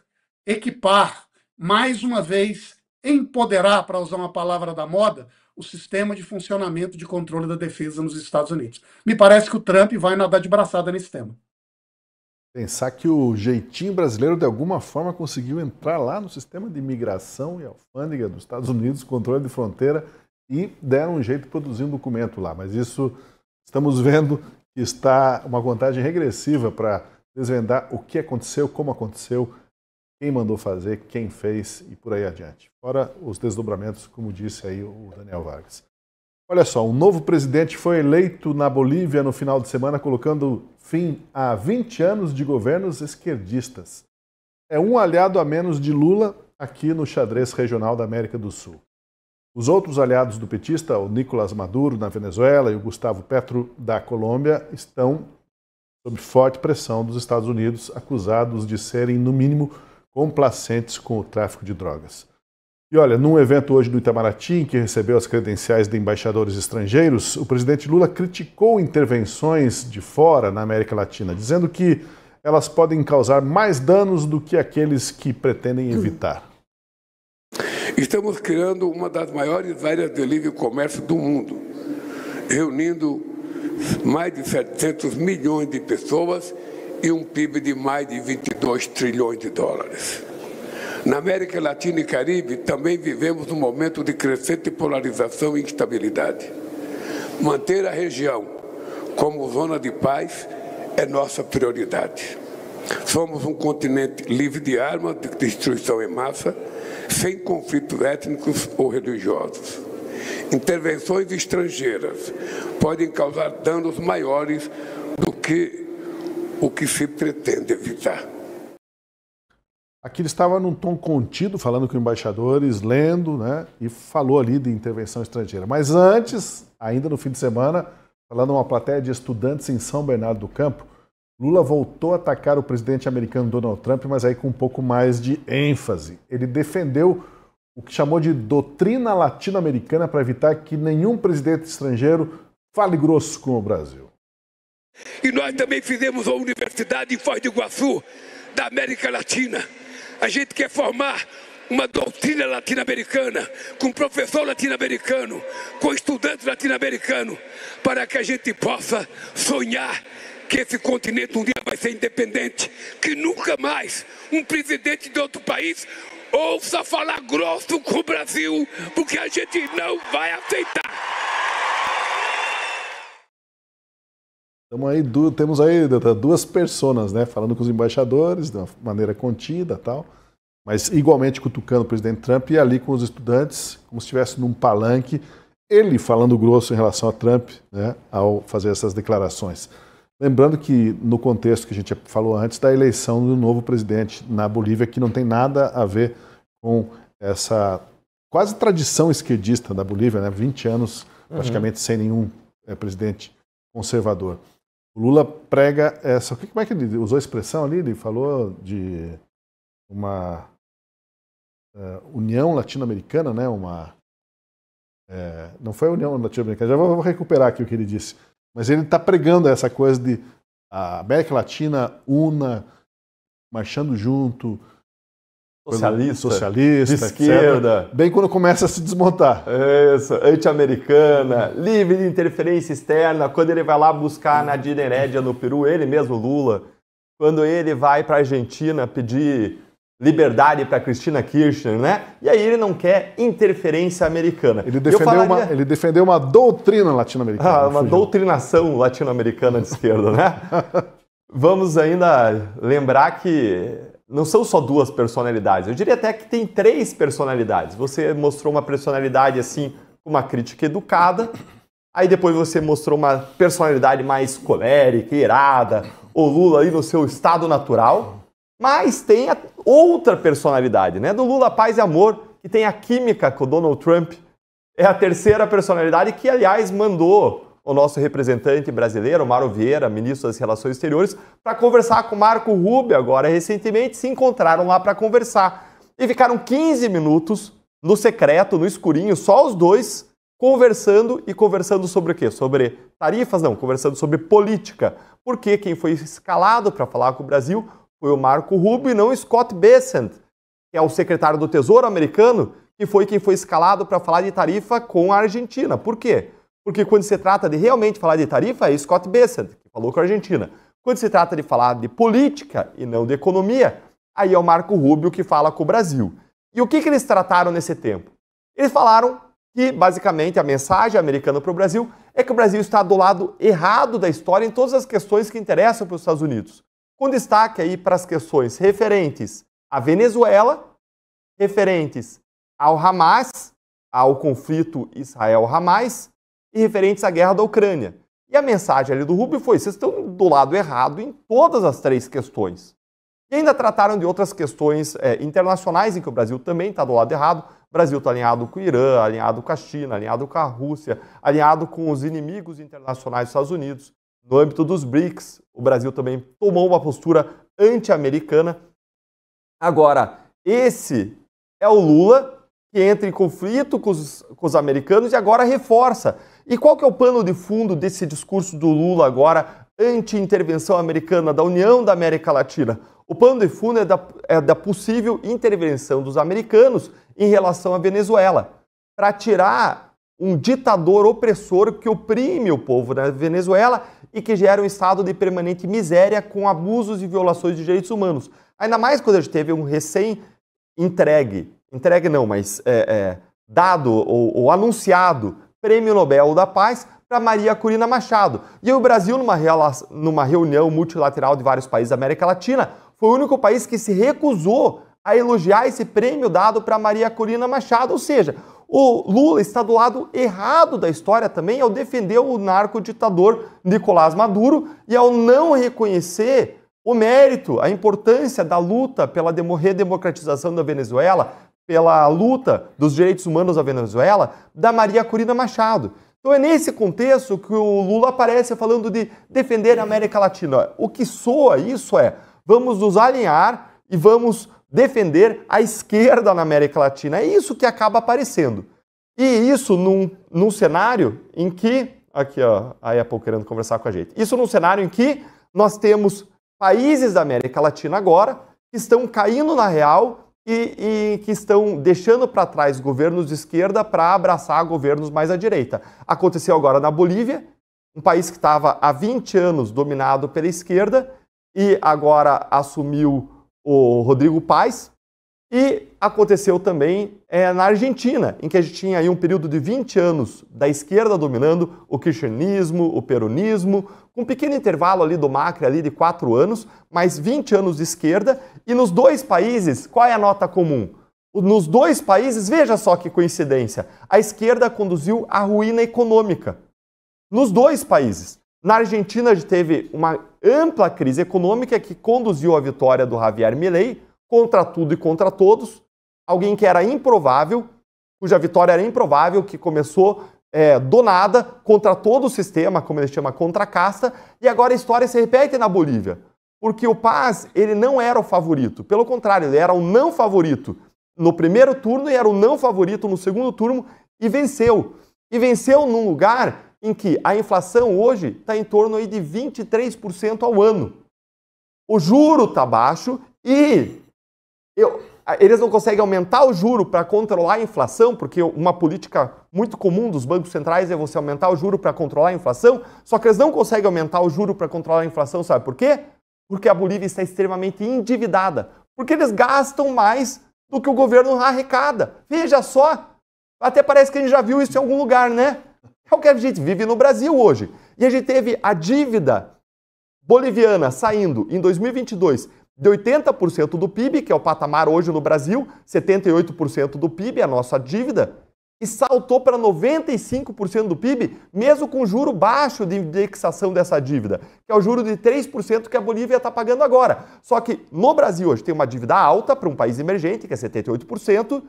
equipar, mais uma vez, empoderar, para usar uma palavra da moda, o sistema de funcionamento de controle da defesa nos Estados Unidos. Me parece que o Trump vai nadar de braçada nesse tema. Pensar que o jeitinho brasileiro, de alguma forma, conseguiu entrar lá no sistema de imigração e alfândega dos Estados Unidos, controle de fronteira, e deram um jeito de produzir um documento lá. Mas isso, estamos vendo que está uma contagem regressiva para desvendar o que aconteceu, como aconteceu, quem mandou fazer, quem fez e por aí adiante. Fora os desdobramentos, como disse aí o Daniel Vargas. Olha só, um novo presidente foi eleito na Bolívia no final de semana, colocando fim a 20 anos de governos esquerdistas. É um aliado a menos de Lula aqui no xadrez regional da América do Sul. Os outros aliados do petista, o Nicolás Maduro na Venezuela e o Gustavo Petro da Colômbia, estão sob forte pressão dos Estados Unidos, acusados de serem, no mínimo, complacentes com o tráfico de drogas. E olha, num evento hoje no Itamaraty, em que recebeu as credenciais de embaixadores estrangeiros, o presidente Lula criticou intervenções de fora na América Latina, dizendo que elas podem causar mais danos do que aqueles que pretendem evitar. Estamos criando uma das maiores áreas de livre comércio do mundo, reunindo mais de 700 milhões de pessoas e um PIB de mais de 22 trilhões de dólares. Na América Latina e Caribe, também vivemos um momento de crescente polarização e instabilidade. Manter a região como zona de paz é nossa prioridade. Somos um continente livre de armas de destruição em massa, sem conflitos étnicos ou religiosos. Intervenções estrangeiras podem causar danos maiores do que o que se pretende evitar. Aqui ele estava num tom contido, falando com embaixadores, lendo, né, e falou ali de intervenção estrangeira. Mas antes, ainda no fim de semana, falando a uma plateia de estudantes em São Bernardo do Campo, Lula voltou a atacar o presidente americano Donald Trump, mas aí com um pouco mais de ênfase. Ele defendeu o que chamou de doutrina latino-americana para evitar que nenhum presidente estrangeiro fale grosso com o Brasil. E nós também fizemos a Universidade em Foz do Iguaçu, da América Latina. A gente quer formar uma doutrina latino-americana, com professor latino-americano, com estudante latino-americano, para que a gente possa sonhar que esse continente um dia vai ser independente, que nunca mais um presidente de outro país ouça falar grosso com o Brasil, porque a gente não vai aceitar. Temos aí duas personas, né, falando com os embaixadores de uma maneira contida, tal, mas igualmente cutucando o presidente Trump e ali com os estudantes, como se estivesse num palanque, ele falando grosso em relação a Trump, né, ao fazer essas declarações. Lembrando que no contexto que a gente falou antes da eleição do novo presidente na Bolívia, que não tem nada a ver com essa quase tradição esquerdista da Bolívia, né, 20 anos praticamente sem nenhum presidente conservador. O Lula prega essa... Como é que ele usou a expressão ali? Ele falou de uma União Latino-Americana, né? Não foi a União Latino-Americana, já vou recuperar aqui o que ele disse. Mas ele está pregando essa coisa de a América Latina una, marchando junto, socialista, de esquerda, etc. Bem quando começa a se desmontar. Isso, anti-americana, livre de interferência externa. Quando ele vai lá buscar na Nadine Heredia no Peru, ele mesmo, Lula, quando ele vai para a Argentina pedir liberdade para Cristina Kirchner, né? E aí ele não quer interferência americana. Ele defendeu uma doutrina latino-americana. Uma doutrinação latino-americana de esquerda, né? Vamos ainda lembrar que não são só duas personalidades. Eu diria até que tem três personalidades. Você mostrou uma personalidade assim, com uma crítica educada. Aí depois você mostrou uma personalidade mais colérica, irada. O Lula aí no seu estado natural. Mas tem a outra personalidade, né? Do Lula Paz e Amor, que tem a química com o Donald Trump. É a terceira personalidade que, aliás, mandou o nosso representante brasileiro, Mauro Vieira, ministro das Relações Exteriores, para conversar com o Marco Rubio agora recentemente. Se encontraram lá para conversar. E ficaram 15 minutos no secreto, no escurinho, só os dois, conversando sobre o quê? Sobre tarifas? Não, conversando sobre política. Porque quem foi escalado para falar com o Brasil foi o Marco Rubio e não o Scott Bessent, que é o secretário do Tesouro americano, que foi quem foi escalado para falar de tarifa com a Argentina. Por quê? Porque quando se trata de realmente falar de tarifa, é Scott Bessent, que falou com a Argentina. Quando se trata de falar de política e não de economia, aí é o Marco Rubio que fala com o Brasil. E o que eles trataram nesse tempo? Eles falaram que, basicamente, a mensagem americana para o Brasil é que o Brasil está do lado errado da história em todas as questões que interessam para os Estados Unidos. Com destaque aí para as questões referentes à Venezuela, referentes ao Hamas, ao conflito Israel-Hamas e referentes à guerra da Ucrânia. E a mensagem ali do Rubio foi: vocês estão do lado errado em todas as três questões. E ainda trataram de outras questões internacionais em que o Brasil também está do lado errado. O Brasil está alinhado com o Irã, alinhado com a China, alinhado com a Rússia, alinhado com os inimigos internacionais dos Estados Unidos. No âmbito dos BRICS, o Brasil também tomou uma postura anti-americana. Agora, esse é o Lula que entra em conflito com os americanos e agora reforça. E qual que é o pano de fundo desse discurso do Lula agora, anti-intervenção americana, da União da América Latina? O pano de fundo é da possível intervenção dos americanos em relação à Venezuela, para tirar um ditador opressor que oprime o povo da Venezuela e que gera um estado de permanente miséria com abusos e violações de direitos humanos. Ainda mais quando a gente teve um dado ou anunciado Prêmio Nobel da Paz para Maria Corina Machado. E o Brasil, numa reunião multilateral de vários países da América Latina, foi o único país que se recusou a elogiar esse prêmio dado para Maria Corina Machado. Ou seja, o Lula está do lado errado da história também ao defender o narco-ditador Nicolás Maduro e ao não reconhecer o mérito, a importância da luta pela redemocratização da Venezuela, pela luta dos direitos humanos da Venezuela, da Maria Corina Machado. Então é nesse contexto que o Lula aparece falando de defender a América Latina. O que soa isso vamos nos alinhar e vamos defender a esquerda na América Latina. É isso que acaba aparecendo. E isso num cenário em que... Aqui, ó, a Apple querendo conversar com a gente. Isso num cenário em que nós temos países da América Latina agora que estão caindo na real e que estão deixando para trás governos de esquerda para abraçar governos mais à direita. Aconteceu agora na Bolívia, um país que estava há 20 anos dominado pela esquerda e agora assumiu o Rodrigo Paz. E aconteceu também na Argentina, em que a gente tinha aí um período de 20 anos da esquerda dominando o kirchnerismo, o peronismo, com um pequeno intervalo ali do Macri ali de 4 anos, mais 20 anos de esquerda. E nos dois países, qual é a nota comum? Nos dois países, veja só que coincidência, a esquerda conduziu a ruína econômica. Nos dois países. Na Argentina, a gente teve uma ampla crise econômica que conduziu à vitória do Javier Milei, contra tudo e contra todos, alguém que era improvável, cuja vitória era improvável, que começou do nada, contra todo o sistema, como ele chama, contra a casta, e agora a história se repete na Bolívia, porque o Paz, ele não era o favorito, pelo contrário, ele era o não favorito no primeiro turno e era o não favorito no segundo turno, e venceu. E venceu num lugar em que a inflação hoje está em torno aí de 23% ao ano. O juro está baixo e eles não conseguem aumentar o juro para controlar a inflação, porque uma política muito comum dos bancos centrais é você aumentar o juro para controlar a inflação, só que eles não conseguem aumentar o juro para controlar a inflação, sabe por quê? Porque a Bolívia está extremamente endividada, porque eles gastam mais do que o governo arrecada. Veja só, até parece que a gente já viu isso em algum lugar, né? É o que a gente vive no Brasil hoje. E a gente teve a dívida boliviana saindo em 2022 de 80% do PIB, que é o patamar hoje no Brasil, 78% do PIB é a nossa dívida, e saltou para 95% do PIB, mesmo com juro baixo de indexação dessa dívida, que é o juro de 3% que a Bolívia está pagando agora. Só que no Brasil hoje tem uma dívida alta para um país emergente, que é 78%,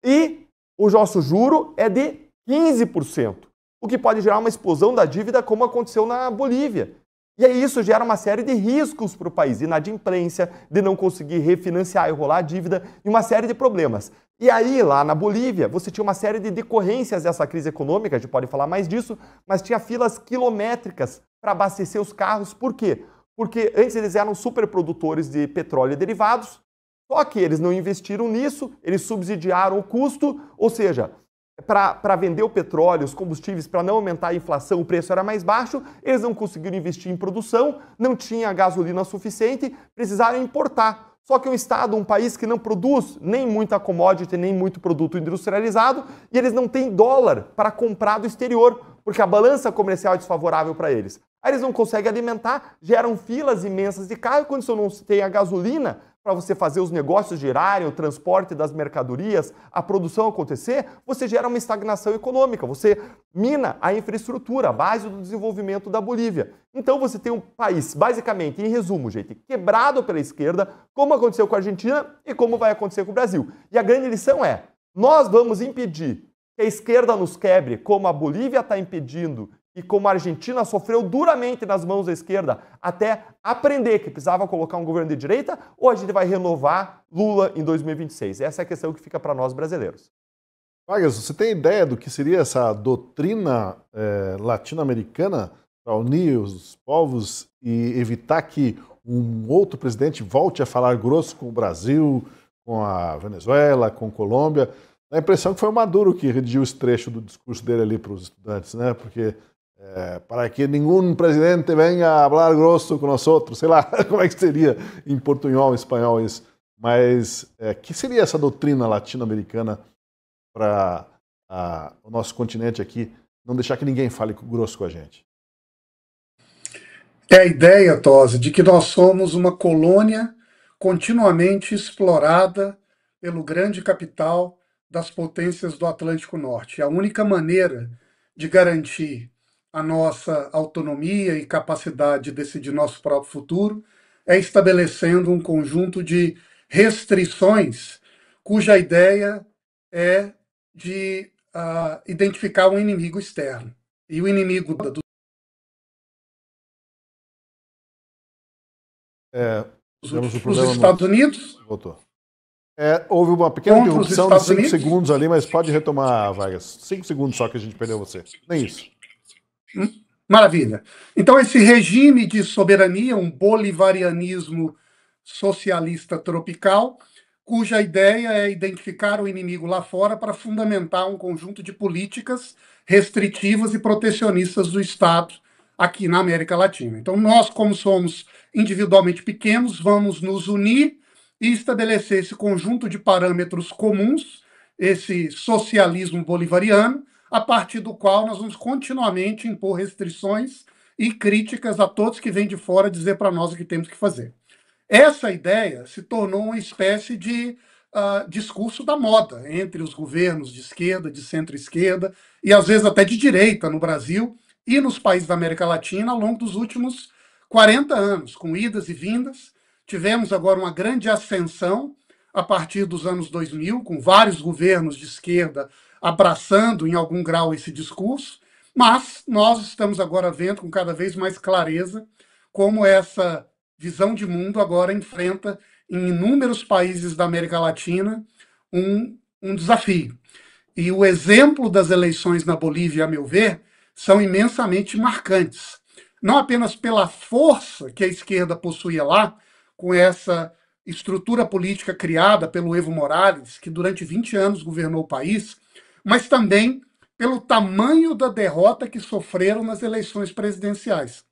e o nosso juro é de 15%, o que pode gerar uma explosão da dívida como aconteceu na Bolívia. E aí isso gera uma série de riscos para o país, inadimplência, de não conseguir refinanciar e rolar a dívida, e uma série de problemas. E aí, lá na Bolívia, você tinha uma série de decorrências dessa crise econômica, a gente pode falar mais disso, mas tinha filas quilométricas para abastecer os carros. Por quê? Porque antes eles eram superprodutores de petróleo e derivados, só que eles não investiram nisso, eles subsidiaram o custo, ou seja, para vender o petróleo, os combustíveis, para não aumentar a inflação, o preço era mais baixo, eles não conseguiram investir em produção, não tinha gasolina suficiente, precisaram importar. Só que o Estado, um país que não produz nem muita commodity, nem muito produto industrializado, e eles não têm dólar para comprar do exterior, porque a balança comercial é desfavorável para eles. Aí eles não conseguem alimentar, geram filas imensas de carro, e quando você não tem a gasolina para você fazer os negócios girarem, o transporte das mercadorias, a produção acontecer, você gera uma estagnação econômica, você mina a infraestrutura, a base do desenvolvimento da Bolívia. Então você tem um país, basicamente, em resumo, gente, quebrado pela esquerda, como aconteceu com a Argentina e como vai acontecer com o Brasil. E a grande lição é, nós vamos impedir que a esquerda nos quebre, como a Bolívia está impedindo e como a Argentina sofreu duramente nas mãos da esquerda até aprender que precisava colocar um governo de direita, ou a gente vai renovar Lula em 2026? Essa é a questão que fica para nós brasileiros. Vargas, você tem ideia do que seria essa doutrina latino-americana para unir os povos e evitar que um outro presidente volte a falar grosso com o Brasil, com a Venezuela, com a Colômbia? Dá a impressão que foi o Maduro que redigiu esse trecho do discurso dele ali para os estudantes, né? Porque para que nenhum presidente venha a falar grosso com nós outros, sei lá como é que seria em portunhol, em espanhol isso. Mas que seria essa doutrina latino-americana para o nosso continente aqui não deixar que ninguém fale grosso com a gente? É a ideia, Tosi, de que nós somos uma colônia continuamente explorada pelo grande capital das potências do Atlântico Norte. A única maneira de garantir a nossa autonomia e capacidade de decidir nosso próprio futuro é estabelecendo um conjunto de restrições cuja ideia é de identificar um inimigo externo. E o inimigo dos Estados Unidos. Voltou. Houve uma pequena interrupção de 5 segundos ali, mas pode retomar, Vargas. 5 segundos só que a gente perdeu você. Nem isso. Maravilha. Então, esse regime de soberania, um bolivarianismo socialista tropical, cuja ideia é identificar o inimigo lá fora para fundamentar um conjunto de políticas restritivas e protecionistas do Estado aqui na América Latina. Então, nós, como somos individualmente pequenos, vamos nos unir e estabelecer esse conjunto de parâmetros comuns, esse socialismo bolivariano, a partir do qual nós vamos continuamente impor restrições e críticas a todos que vêm de fora dizer para nós o que temos que fazer. Essa ideia se tornou uma espécie de discurso da moda entre os governos de esquerda, de centro-esquerda e às vezes até de direita no Brasil e nos países da América Latina ao longo dos últimos 40 anos, com idas e vindas. Tivemos agora uma grande ascensão a partir dos anos 2000, com vários governos de esquerda abraçando em algum grau esse discurso, mas nós estamos agora vendo com cada vez mais clareza como essa visão de mundo agora enfrenta em inúmeros países da América Latina um desafio. E o exemplo das eleições na Bolívia, a meu ver, são imensamente marcantes. Não apenas pela força que a esquerda possuía lá, com essa estrutura política criada pelo Evo Morales, que durante 20 anos governou o país, mas também pelo tamanho da derrota que sofreram nas eleições presidenciais.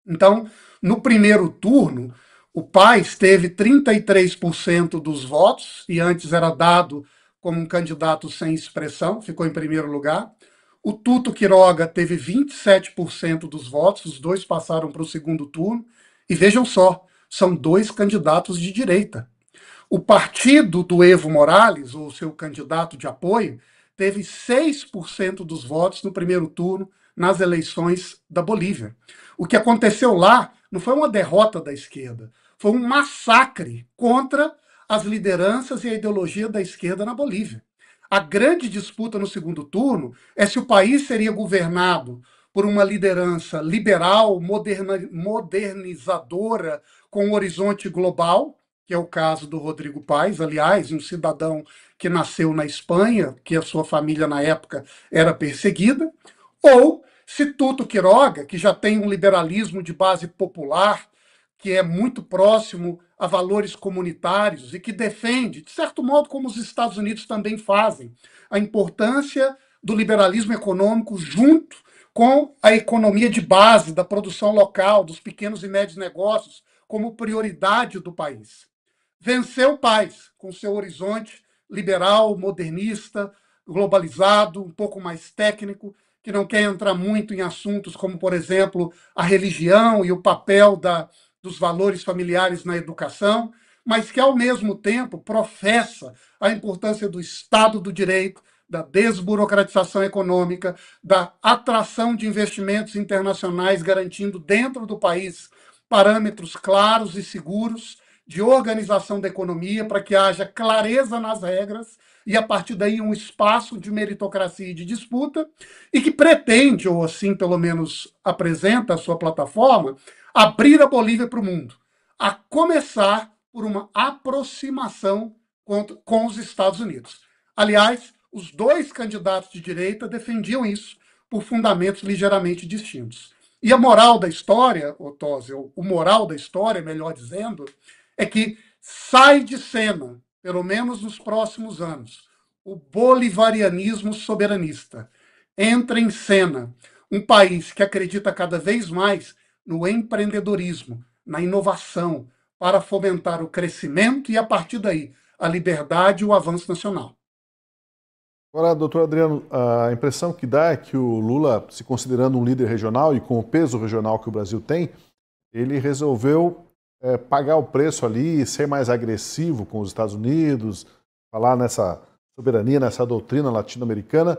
Então, no primeiro turno, o Paz teve 33% dos votos, e antes era dado como um candidato sem expressão, ficou em primeiro lugar. O Tuto Quiroga teve 27% dos votos, os dois passaram para o segundo turno. E vejam só, são dois candidatos de direita. O partido do Evo Morales, ou seu candidato de apoio, teve 6% dos votos no primeiro turno nas eleições da Bolívia. O que aconteceu lá não foi uma derrota da esquerda, foi um massacre contra as lideranças e a ideologia da esquerda na Bolívia. A grande disputa no segundo turno é se o país seria governado por uma liderança liberal, modernizadora, com um horizonte global, que é o caso do Rodrigo Paes, aliás, um cidadão que nasceu na Espanha, que a sua família na época era perseguida, ou se Tuto Quiroga, que já tem um liberalismo de base popular, que é muito próximo a valores comunitários e que defende, de certo modo, como os Estados Unidos também fazem, a importância do liberalismo econômico junto com a economia de base, da produção local, dos pequenos e médios negócios, como prioridade do país. Venceu o país com seu horizonte liberal, modernista, globalizado, um pouco mais técnico, que não quer entrar muito em assuntos como, por exemplo, a religião e o papel dos valores familiares na educação, mas que, ao mesmo tempo, professa a importância do Estado do Direito, da desburocratização econômica, da atração de investimentos internacionais, garantindo dentro do país parâmetros claros e seguros de organização da economia para que haja clareza nas regras e, a partir daí, um espaço de meritocracia e de disputa, e que pretende, ou assim pelo menos apresenta a sua plataforma, abrir a Bolívia para o mundo, a começar por uma aproximação com os Estados Unidos. Aliás, Os dois candidatos de direita defendiam isso por fundamentos ligeiramente distintos. E a moral da história, Otózio, ou o moral da história, melhor dizendo, é que sai de cena, pelo menos nos próximos anos, o bolivarianismo soberanista. Entra em cena um país que acredita cada vez mais no empreendedorismo, na inovação, para fomentar o crescimento e, a partir daí, a liberdade e o avanço nacional. Agora, doutor Adriano, a impressão que dá é que o Lula, se considerando um líder regional e com o peso regional que o Brasil tem, ele resolveu pagar o preço ali, ser mais agressivo com os Estados Unidos, falar nessa soberania, nessa doutrina latino-americana,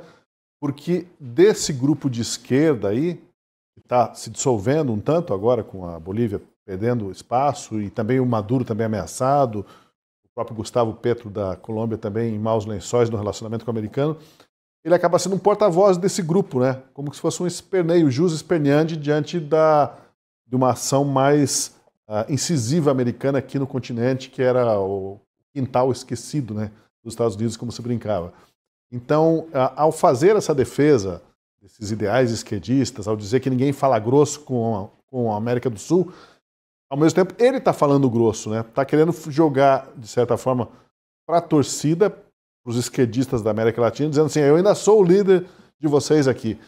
porque desse grupo de esquerda aí, que está se dissolvendo um tanto agora com a Bolívia perdendo espaço e também o Maduro também ameaçado, o próprio Gustavo Petro da Colômbia também em maus lençóis no relacionamento com o americano, ele acaba sendo um porta-voz desse grupo, né? Como se fosse um esperneio, jus esperneandi diante de uma ação mais incisiva americana aqui no continente, que era o quintal esquecido, né, dos Estados Unidos, como se brincava. Então, ao fazer essa defesa desses ideais esquerdistas, ao dizer que ninguém fala grosso com a América do Sul, ao mesmo tempo ele está falando grosso, né? Está querendo jogar, de certa forma, para a torcida, para os esquerdistas da América Latina, dizendo assim, eu ainda sou o líder de vocês aqui.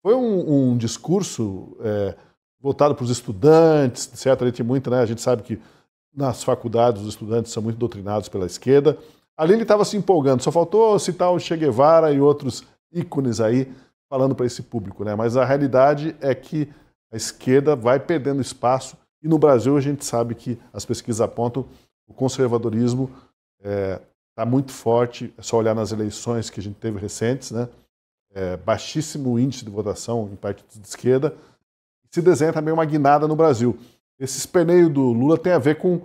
Foi um discurso voltado para os estudantes, certamente muito, né? A gente sabe que nas faculdades os estudantes são muito doutrinados pela esquerda. Ali ele estava se empolgando, só faltou citar o Che Guevara e outros ícones aí falando para esse público, né? Mas a realidade é que a esquerda vai perdendo espaço e no Brasil a gente sabe que as pesquisas apontam o conservadorismo está muito forte, é só olhar nas eleições que a gente teve recentes, né? Baixíssimo índice de votação em partidos de esquerda. Se desenha também uma guinada no Brasil. Esse esperneio do Lula tem a ver com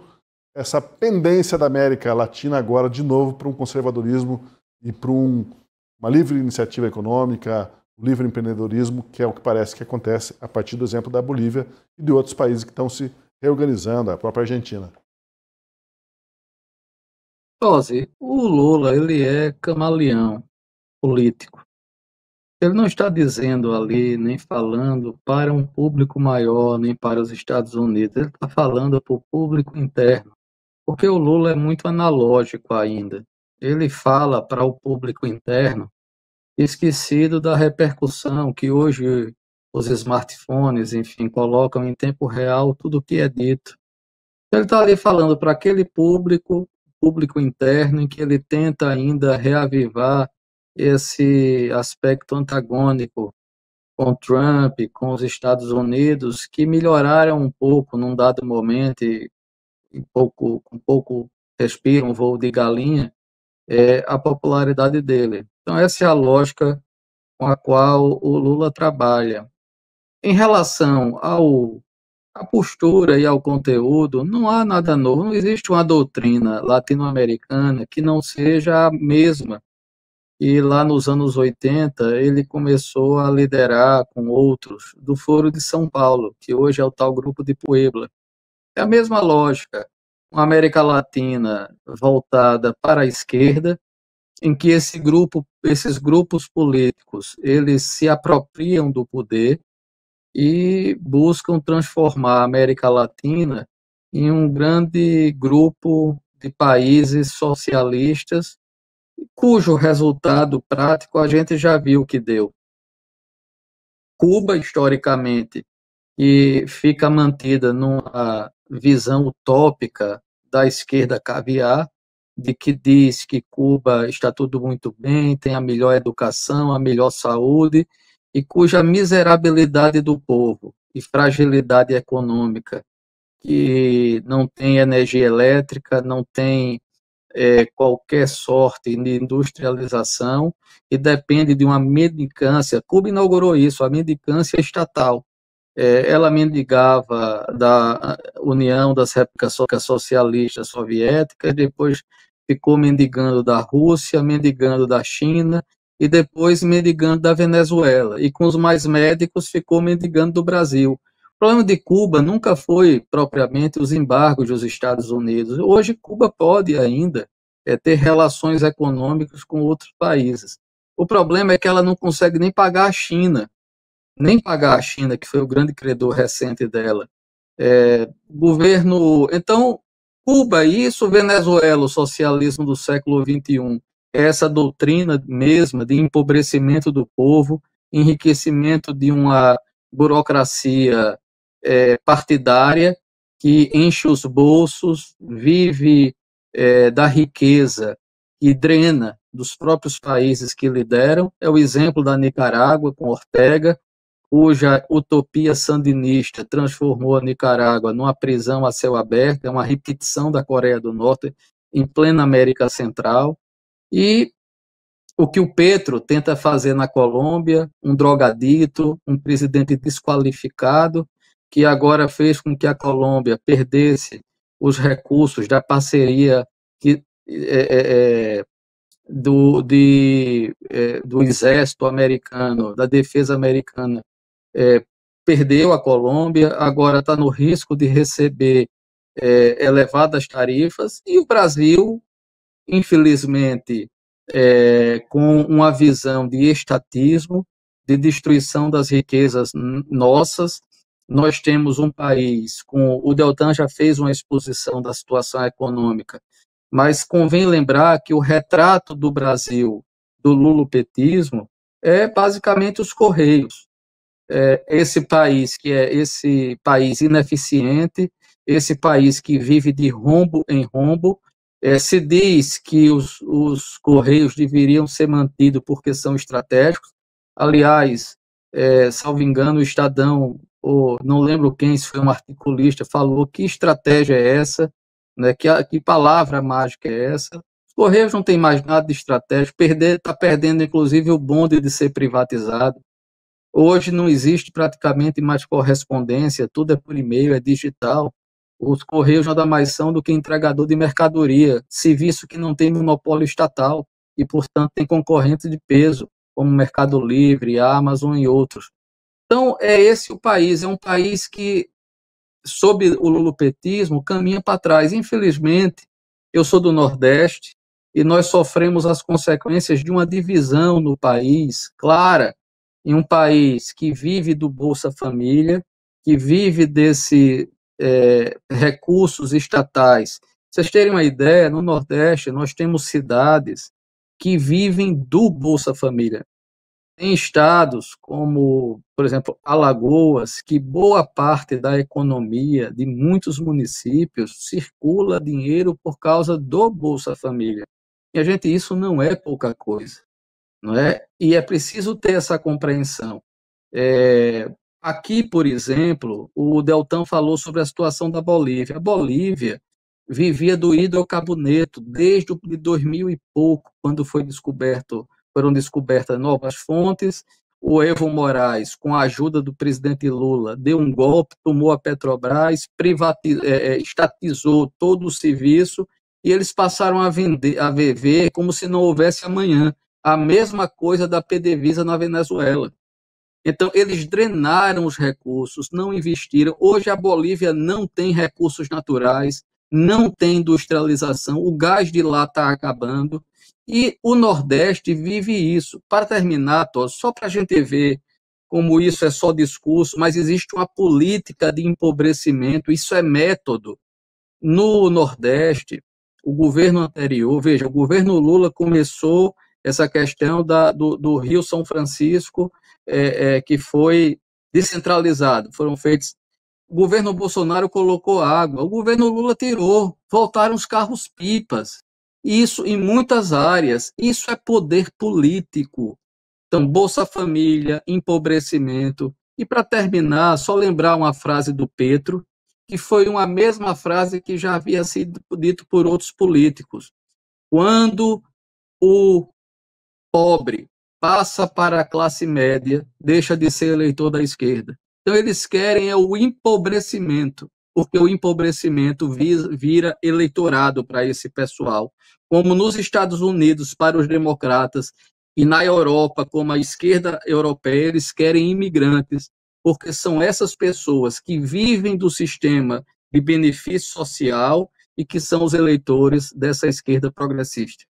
essa pendência da América Latina agora, de novo, para um conservadorismo e para uma livre iniciativa econômica, o livre empreendedorismo, que é o que parece que acontece a partir do exemplo da Bolívia e de outros países que estão se reorganizando, a própria Argentina. Ozzy, o Lula, ele é camaleão político. Ele não está dizendo ali, nem falando para um público maior, nem para os Estados Unidos. Ele está falando para o público interno, porque o Lula é muito analógico ainda. Ele fala para o público interno, esquecido da repercussão que hoje os smartphones, enfim, colocam em tempo real tudo o que é dito. Ele está ali falando para aquele público interno, em que ele tenta ainda reavivar esse aspecto antagônico com Trump, com os Estados Unidos, que melhoraram um pouco num dado momento e com pouco respiro, um voo de galinha, a popularidade dele. Então essa é a lógica com a qual o Lula trabalha. Em relação à postura e ao conteúdo, não há nada novo, não existe uma doutrina latino-americana que não seja a mesma. E lá nos anos 80, ele começou a liderar com outros do Foro de São Paulo, que hoje é o tal Grupo de Puebla. É a mesma lógica, uma América Latina voltada para a esquerda, em que esses grupos políticos, eles se apropriam do poder e buscam transformar a América Latina em um grande grupo de países socialistas, cujo resultado prático a gente já viu que deu. Cuba, historicamente, e fica mantida numa visão utópica da esquerda caviar, de que diz que Cuba está tudo muito bem, tem a melhor educação, a melhor saúde, e cuja miserabilidade do povo e fragilidade econômica, que não tem energia elétrica, não tem qualquer sorte de industrialização e depende de uma mendicância. Cuba inaugurou isso, a mendicância estatal. Ela mendigava da União das Repúblicas Socialistas Soviéticas, depois ficou mendigando da Rússia, mendigando da China e depois mendigando da Venezuela. E com os mais médicos ficou mendigando do Brasil. O problema de Cuba nunca foi propriamente os embargos dos Estados Unidos. Hoje Cuba pode ainda ter relações econômicas com outros países. O problema é que ela não consegue nem pagar a China, que foi o grande credor recente dela. Então, Cuba, isso, Venezuela, o socialismo do século XXI, essa doutrina mesma de empobrecimento do povo, enriquecimento de uma burocracia partidária que enche os bolsos, vive da riqueza e drena dos próprios países que lideram. É o exemplo da Nicarágua com Ortega, cuja utopia sandinista transformou a Nicarágua numa prisão a céu aberto, é uma repetição da Coreia do Norte em plena América Central. E o que o Petro tenta fazer na Colômbia, um drogadito, um presidente desqualificado, que agora fez com que a Colômbia perdesse os recursos da parceria do exército americano, da defesa americana, perdeu a Colômbia, agora está no risco de receber elevadas tarifas, e o Brasil, infelizmente, com uma visão de estatismo, de destruição das riquezas nossas. Nós temos um país o Deltan já fez uma exposição da situação econômica, mas convém lembrar que o retrato do Brasil, do lulopetismo, é basicamente os Correios. Esse país que é esse país ineficiente, esse país que vive de rombo em rombo. Se diz que os Correios deveriam ser mantidos porque são estratégicos. Aliás, salvo engano, o Estadão, ou não lembro quem, se foi um articulista, falou que estratégia é essa, né, que palavra mágica é essa. Os Correios não tem mais nada de estratégico, está perdendo inclusive o bonde de ser privatizado. Hoje não existe praticamente mais correspondência, tudo é por e-mail, é digital. Os Correios nada mais são do que entregador de mercadoria, serviço que não tem monopólio estatal e, portanto, tem concorrentes de peso, como Mercado Livre, Amazon e outros. Então, é esse o país, é um país que, sob o lulopetismo, caminha para trás. Infelizmente, eu sou do Nordeste e nós sofremos as consequências de uma divisão no país clara, em um país que vive do Bolsa Família, que vive desse recursos estatais. Pra vocês terem uma ideia, no Nordeste nós temos cidades que vivem do Bolsa Família. Tem estados como, por exemplo, Alagoas, que boa parte da economia de muitos municípios circula dinheiro por causa do Bolsa Família. E isso não é pouca coisa, não é? E é preciso ter essa compreensão. Aqui, por exemplo, o Deltan falou sobre a situação da Bolívia. A Bolívia vivia do hidrocarboneto desde 2000 e pouco, quando foram descobertas novas fontes. O Evo Morales, com a ajuda do presidente Lula, deu um golpe, tomou a Petrobras, estatizou todo o serviço, e eles passaram a viver como se não houvesse amanhã. A mesma coisa da PDVSA na Venezuela. Então, eles drenaram os recursos, não investiram. Hoje, a Bolívia não tem recursos naturais, não tem industrialização, o gás de lá está acabando, e o Nordeste vive isso. Para terminar, só para a gente ver como isso é só discurso, mas existe uma política de empobrecimento, isso é método. No Nordeste, o governo anterior, veja, o governo Lula começou essa questão do Rio São Francisco, que foi descentralizado, foram feitos. O governo Bolsonaro colocou água, o governo Lula tirou, voltaram os carros-pipas. Isso em muitas áreas, isso é poder político. Então, Bolsa Família, empobrecimento. E para terminar, só lembrar uma frase do Petro, que foi uma mesma frase que já havia sido dito por outros políticos. Quando o pobre passa para a classe média, deixa de ser eleitor da esquerda. Então, eles querem o empobrecimento, porque o empobrecimento vira eleitorado para esse pessoal. Como nos Estados Unidos, para os democratas, e na Europa, como a esquerda europeia, eles querem imigrantes, porque são essas pessoas que vivem do sistema de benefício social e que são os eleitores dessa esquerda progressista.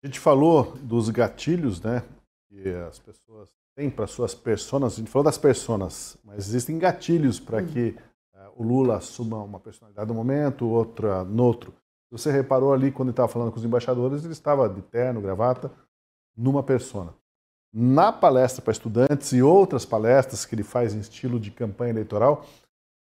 A gente falou dos gatilhos, né, que as pessoas têm para suas personas. A gente falou das personas, mas existem gatilhos para que o Lula assuma uma personalidade no momento, outra no outro. Você reparou ali, quando ele estava falando com os embaixadores, ele estava de terno, gravata, numa persona. Na palestra para estudantes e outras palestras que ele faz em estilo de campanha eleitoral,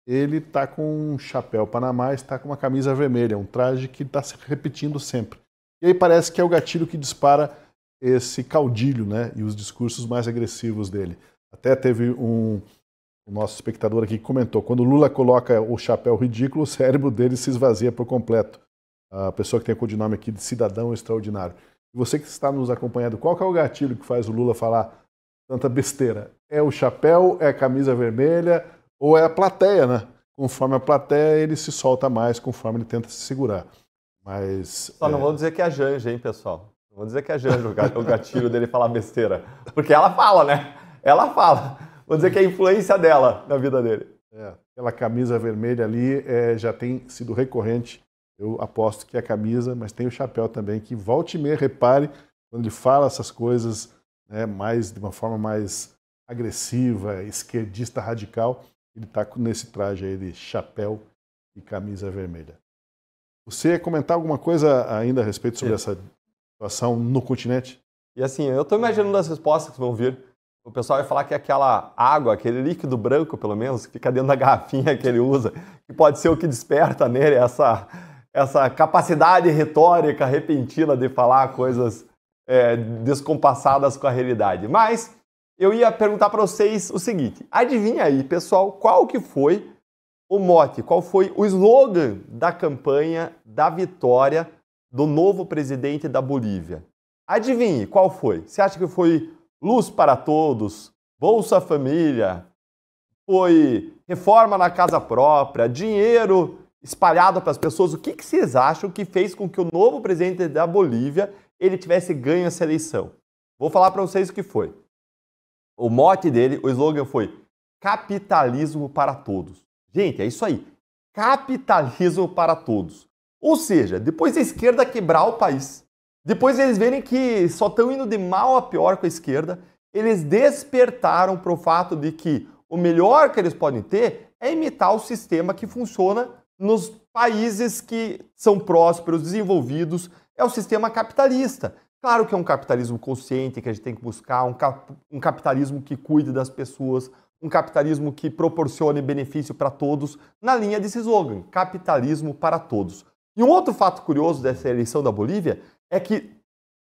ele está com um chapéu Panamá, está com uma camisa vermelha, um traje que está se repetindo sempre. E aí parece que é o gatilho que dispara esse caudilho, né, e os discursos mais agressivos dele. Até teve o nosso espectador aqui que comentou, quando o Lula coloca o chapéu ridículo, o cérebro dele se esvazia por completo. A pessoa que tem o codinome aqui de cidadão extraordinário. E você que está nos acompanhando, qual que é o gatilho que faz o Lula falar tanta besteira? É o chapéu, é a camisa vermelha ou é a plateia, né? Conforme a plateia, ele se solta mais, conforme ele tenta se segurar. Mas... Só não vou dizer que é a Janja, hein, pessoal? Não vou dizer que é a Janja o gatilho dele falar besteira. Porque ela fala, né? Ela fala. Vou dizer que é a influência dela na vida dele. Aquela camisa vermelha ali já tem sido recorrente. Eu aposto que é a camisa, mas tem o chapéu também, que volte e meia, repare, quando ele fala essas coisas, né, de uma forma mais agressiva, esquerdista radical, ele está nesse traje aí de chapéu e camisa vermelha. Você ia comentar alguma coisa ainda a respeito sobre essa situação no continente? E assim, eu estou imaginando as respostas que vão vir. O pessoal vai falar que aquela água, aquele líquido branco, pelo menos, que fica dentro da garrafinha que ele usa, que pode ser o que desperta nele essa capacidade retórica repentina de falar coisas descompassadas com a realidade. Mas eu ia perguntar para vocês o seguinte, adivinha aí, pessoal, qual que foi o mote, qual foi o slogan da campanha da vitória do novo presidente da Bolívia? Adivinhe, qual foi? Você acha que foi Luz para Todos, Bolsa Família, foi reforma na casa própria, dinheiro espalhado para as pessoas? O que vocês acham que fez com que o novo presidente da Bolívia ele tivesse ganho essa eleição? Vou falar para vocês o que foi. O mote dele, o slogan foi capitalismo para todos. Gente, é isso aí. Capitalismo para todos. Ou seja, depois da esquerda quebrar o país, depois eles verem que só estão indo de mal a pior com a esquerda, eles despertaram para o fato de que o melhor que eles podem ter é imitar o sistema que funciona nos países que são prósperos, desenvolvidos, é o sistema capitalista. Claro que é um capitalismo consciente que a gente tem que buscar, um capitalismo que cuide das pessoas, um capitalismo que proporcione benefício para todos, na linha desse slogan, capitalismo para todos. E um outro fato curioso dessa eleição da Bolívia é que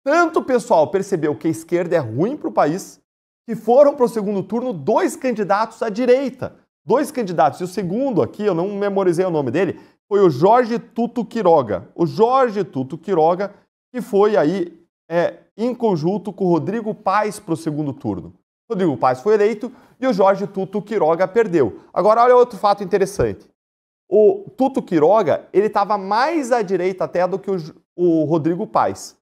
tanto o pessoal percebeu que a esquerda é ruim para o país, que foram para o segundo turno 2 candidatos à direita. 2 candidatos. E o segundo aqui, eu não memorizei o nome dele, foi o Jorge Tuto Quiroga. O Jorge Tuto Quiroga, que foi aí em conjunto com o Rodrigo Paes para o segundo turno. Rodrigo Paes foi eleito e o Jorge Tuto Quiroga perdeu. Agora, olha outro fato interessante. O Tuto Quiroga, ele estava mais à direita até do que o Rodrigo Paes.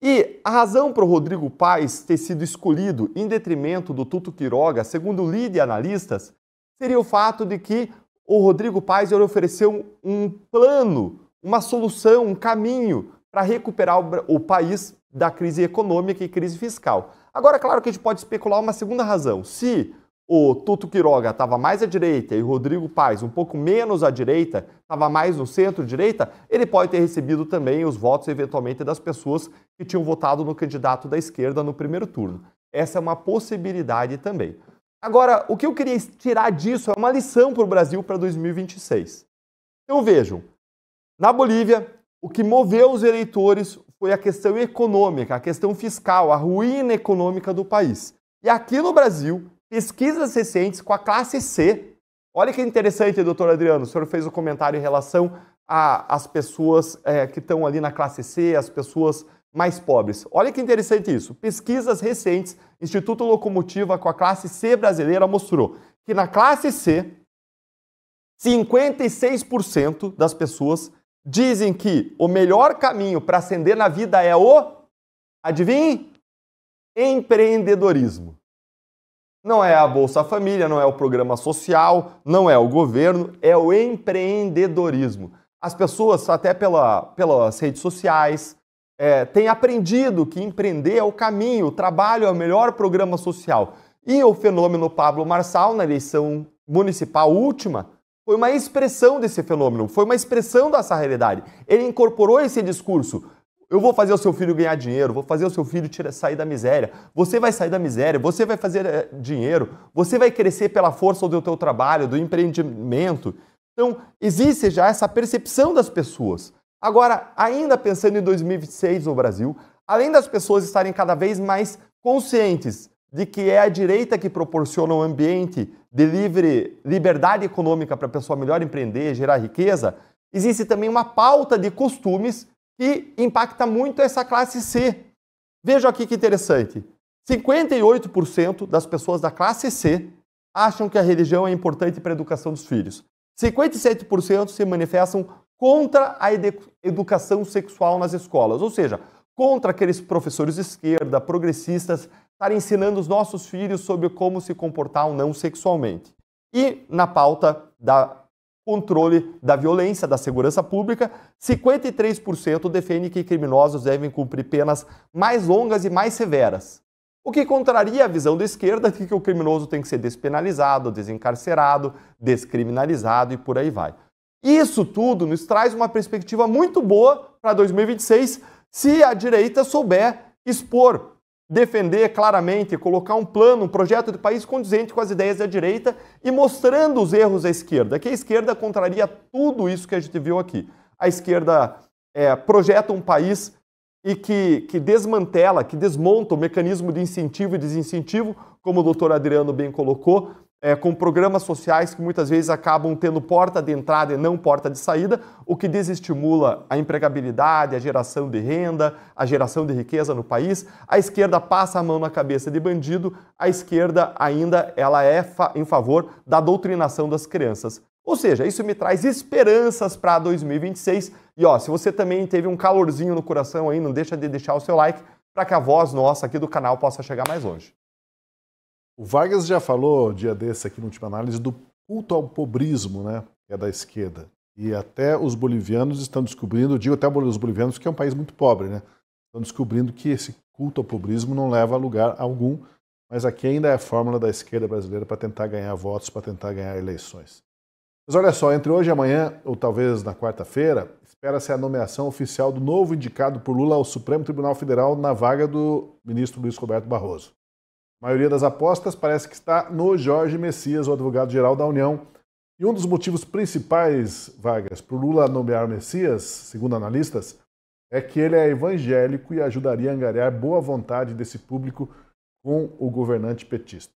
E a razão para o Rodrigo Paes ter sido escolhido em detrimento do Tuto Quiroga, segundo o líder e analistas, seria o fato de que o Rodrigo Paes ele ofereceu um plano, uma solução, um caminho para recuperar o país da crise econômica e crise fiscal. Agora, claro que a gente pode especular uma segunda razão. Se o Tuto Quiroga estava mais à direita e o Rodrigo Paes um pouco menos à direita, estava mais no centro-direita, ele pode ter recebido também os votos, eventualmente, das pessoas que tinham votado no candidato da esquerda no primeiro turno. Essa é uma possibilidade também. Agora, o que eu queria tirar disso é uma lição para o Brasil para 2026. Então vejam, na Bolívia, o que moveu os eleitores foi a questão econômica, a questão fiscal, a ruína econômica do país. E aqui no Brasil, pesquisas recentes com a classe C, olha que interessante, doutor Adriano, o senhor fez um comentário em relação às pessoas que estão ali na classe C, as pessoas mais pobres. Olha que interessante isso. Pesquisas recentes, Instituto Locomotiva com a classe C brasileira mostrou que na classe C, 56% das pessoas dizem que o melhor caminho para ascender na vida é adivinhe? Empreendedorismo. Não é a Bolsa Família, não é o programa social, não é o governo, é o empreendedorismo. As pessoas, até pelas redes sociais, tem aprendido que empreender é o caminho, o trabalho é o melhor programa social. E o fenômeno Pablo Marçal, na eleição municipal última, foi uma expressão desse fenômeno, foi uma expressão dessa realidade. Ele incorporou esse discurso. Eu vou fazer o seu filho ganhar dinheiro, vou fazer o seu filho sair da miséria. Você vai sair da miséria, você vai fazer dinheiro, você vai crescer pela força do teu trabalho, do empreendimento. Então, existe já essa percepção das pessoas. Agora, ainda pensando em 2026 no Brasil, além das pessoas estarem cada vez mais conscientes de que é a direita que proporciona um ambiente de liberdade econômica para a pessoa melhor empreender, gerar riqueza, existe também uma pauta de costumes que impacta muito essa classe C. Veja aqui que interessante. 58% das pessoas da classe C acham que a religião é importante para a educação dos filhos. 57% se manifestam contra a educação sexual nas escolas, ou seja, contra aqueles professores de esquerda, progressistas, estarem ensinando os nossos filhos sobre como se comportar ou não sexualmente. E na pauta da controle da violência, da segurança pública, 53% defende que criminosos devem cumprir penas mais longas e mais severas. O que contraria a visão da esquerda de que o criminoso tem que ser despenalizado, desencarcerado, descriminalizado e por aí vai. Isso tudo nos traz uma perspectiva muito boa para 2026 se a direita souber expor, defender claramente, colocar um plano, um projeto de país condizente com as ideias da direita e mostrando os erros da esquerda, que a esquerda contraria tudo isso que a gente viu aqui. A esquerda projeta um país e que desmantela, que desmonta o mecanismo de incentivo e desincentivo, como o doutor Adriano bem colocou, com programas sociais que muitas vezes acabam tendo porta de entrada e não porta de saída, o que desestimula a empregabilidade, a geração de renda, a geração de riqueza no país. A esquerda passa a mão na cabeça de bandido, a esquerda ainda ela é em favor da doutrinação das crianças. Ou seja, isso me traz esperanças para 2026. E se você também teve um calorzinho no coração aí, não deixa de deixar o seu like para que a voz nossa aqui do canal possa chegar mais longe. O Vargas já falou dia desse aqui na última análise do culto ao pobrismo, né, que é da esquerda. E até os bolivianos estão descobrindo, digo até os bolivianos que é um país muito pobre, né, estão descobrindo que esse culto ao pobrismo não leva a lugar algum, mas aqui ainda é a fórmula da esquerda brasileira para tentar ganhar votos, para tentar ganhar eleições. Mas olha só, entre hoje e amanhã, ou talvez na quarta-feira, espera-se a nomeação oficial do novo indicado por Lula ao Supremo Tribunal Federal na vaga do ministro Luiz Roberto Barroso. A maioria das apostas parece que está no Jorge Messias, o advogado-geral da União. E um dos motivos principais, Vargas, para o Lula nomear Messias, segundo analistas, é que ele é evangélico e ajudaria a angariar boa vontade desse público com o governante petista.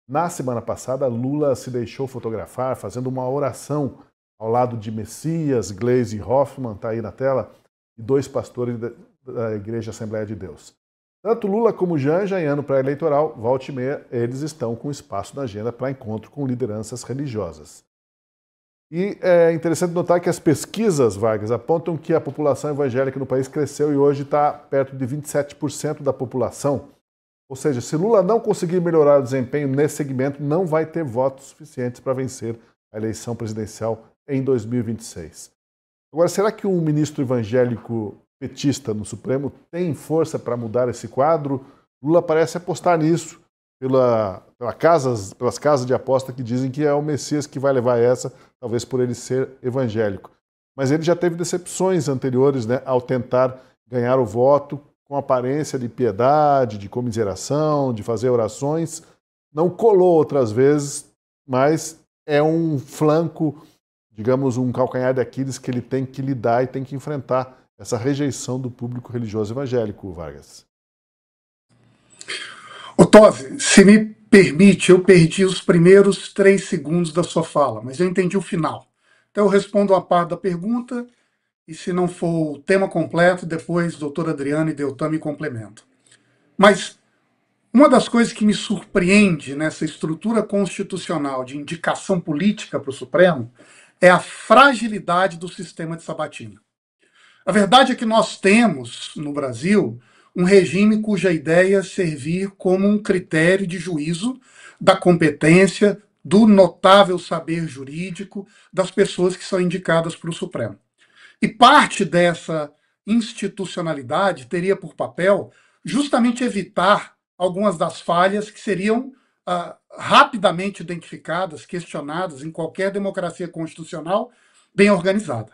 Na semana passada, Lula se deixou fotografar fazendo uma oração ao lado de Messias, Gleisi Hoffmann, está aí na tela, e dois pastores da Igreja Assembleia de Deus. Tanto Lula como Janja, em ano pré-eleitoral, volta e meia, eles estão com espaço na agenda para encontro com lideranças religiosas. E é interessante notar que as pesquisas, Vargas, apontam que a população evangélica no país cresceu e hoje está perto de 27% da população. Ou seja, se Lula não conseguir melhorar o desempenho nesse segmento, não vai ter votos suficientes para vencer a eleição presidencial em 2026. Agora, será que um ministro evangélico petista no Supremo tem força para mudar esse quadro? Lula parece apostar nisso pelas casas de aposta que dizem que é o Messias que vai levar essa, talvez por ele ser evangélico. Mas ele já teve decepções anteriores, né, ao tentar ganhar o voto com aparência de piedade, de comiseração, de fazer orações. Não colou outras vezes, mas é um flanco, digamos, um calcanhar de Aquiles que ele tem que lidar e tem que enfrentar essa rejeição do público religioso evangélico, Vargas. Tosi, se me permite, eu perdi os primeiros 3 segundos da sua fala, mas eu entendi o final. Então eu respondo a parte da pergunta e se não for o tema completo, depois doutor Adriano e Deltan me complementam. Mas uma das coisas que me surpreende nessa estrutura constitucional de indicação política para o Supremo é a fragilidade do sistema de sabatina. A verdade é que nós temos, no Brasil, um regime cuja ideia é servir como um critério de juízo da competência, do notável saber jurídico das pessoas que são indicadas para o Supremo. E parte dessa institucionalidade teria por papel justamente evitar algumas das falhas que seriam rapidamente identificadas, questionadas em qualquer democracia constitucional bem organizada.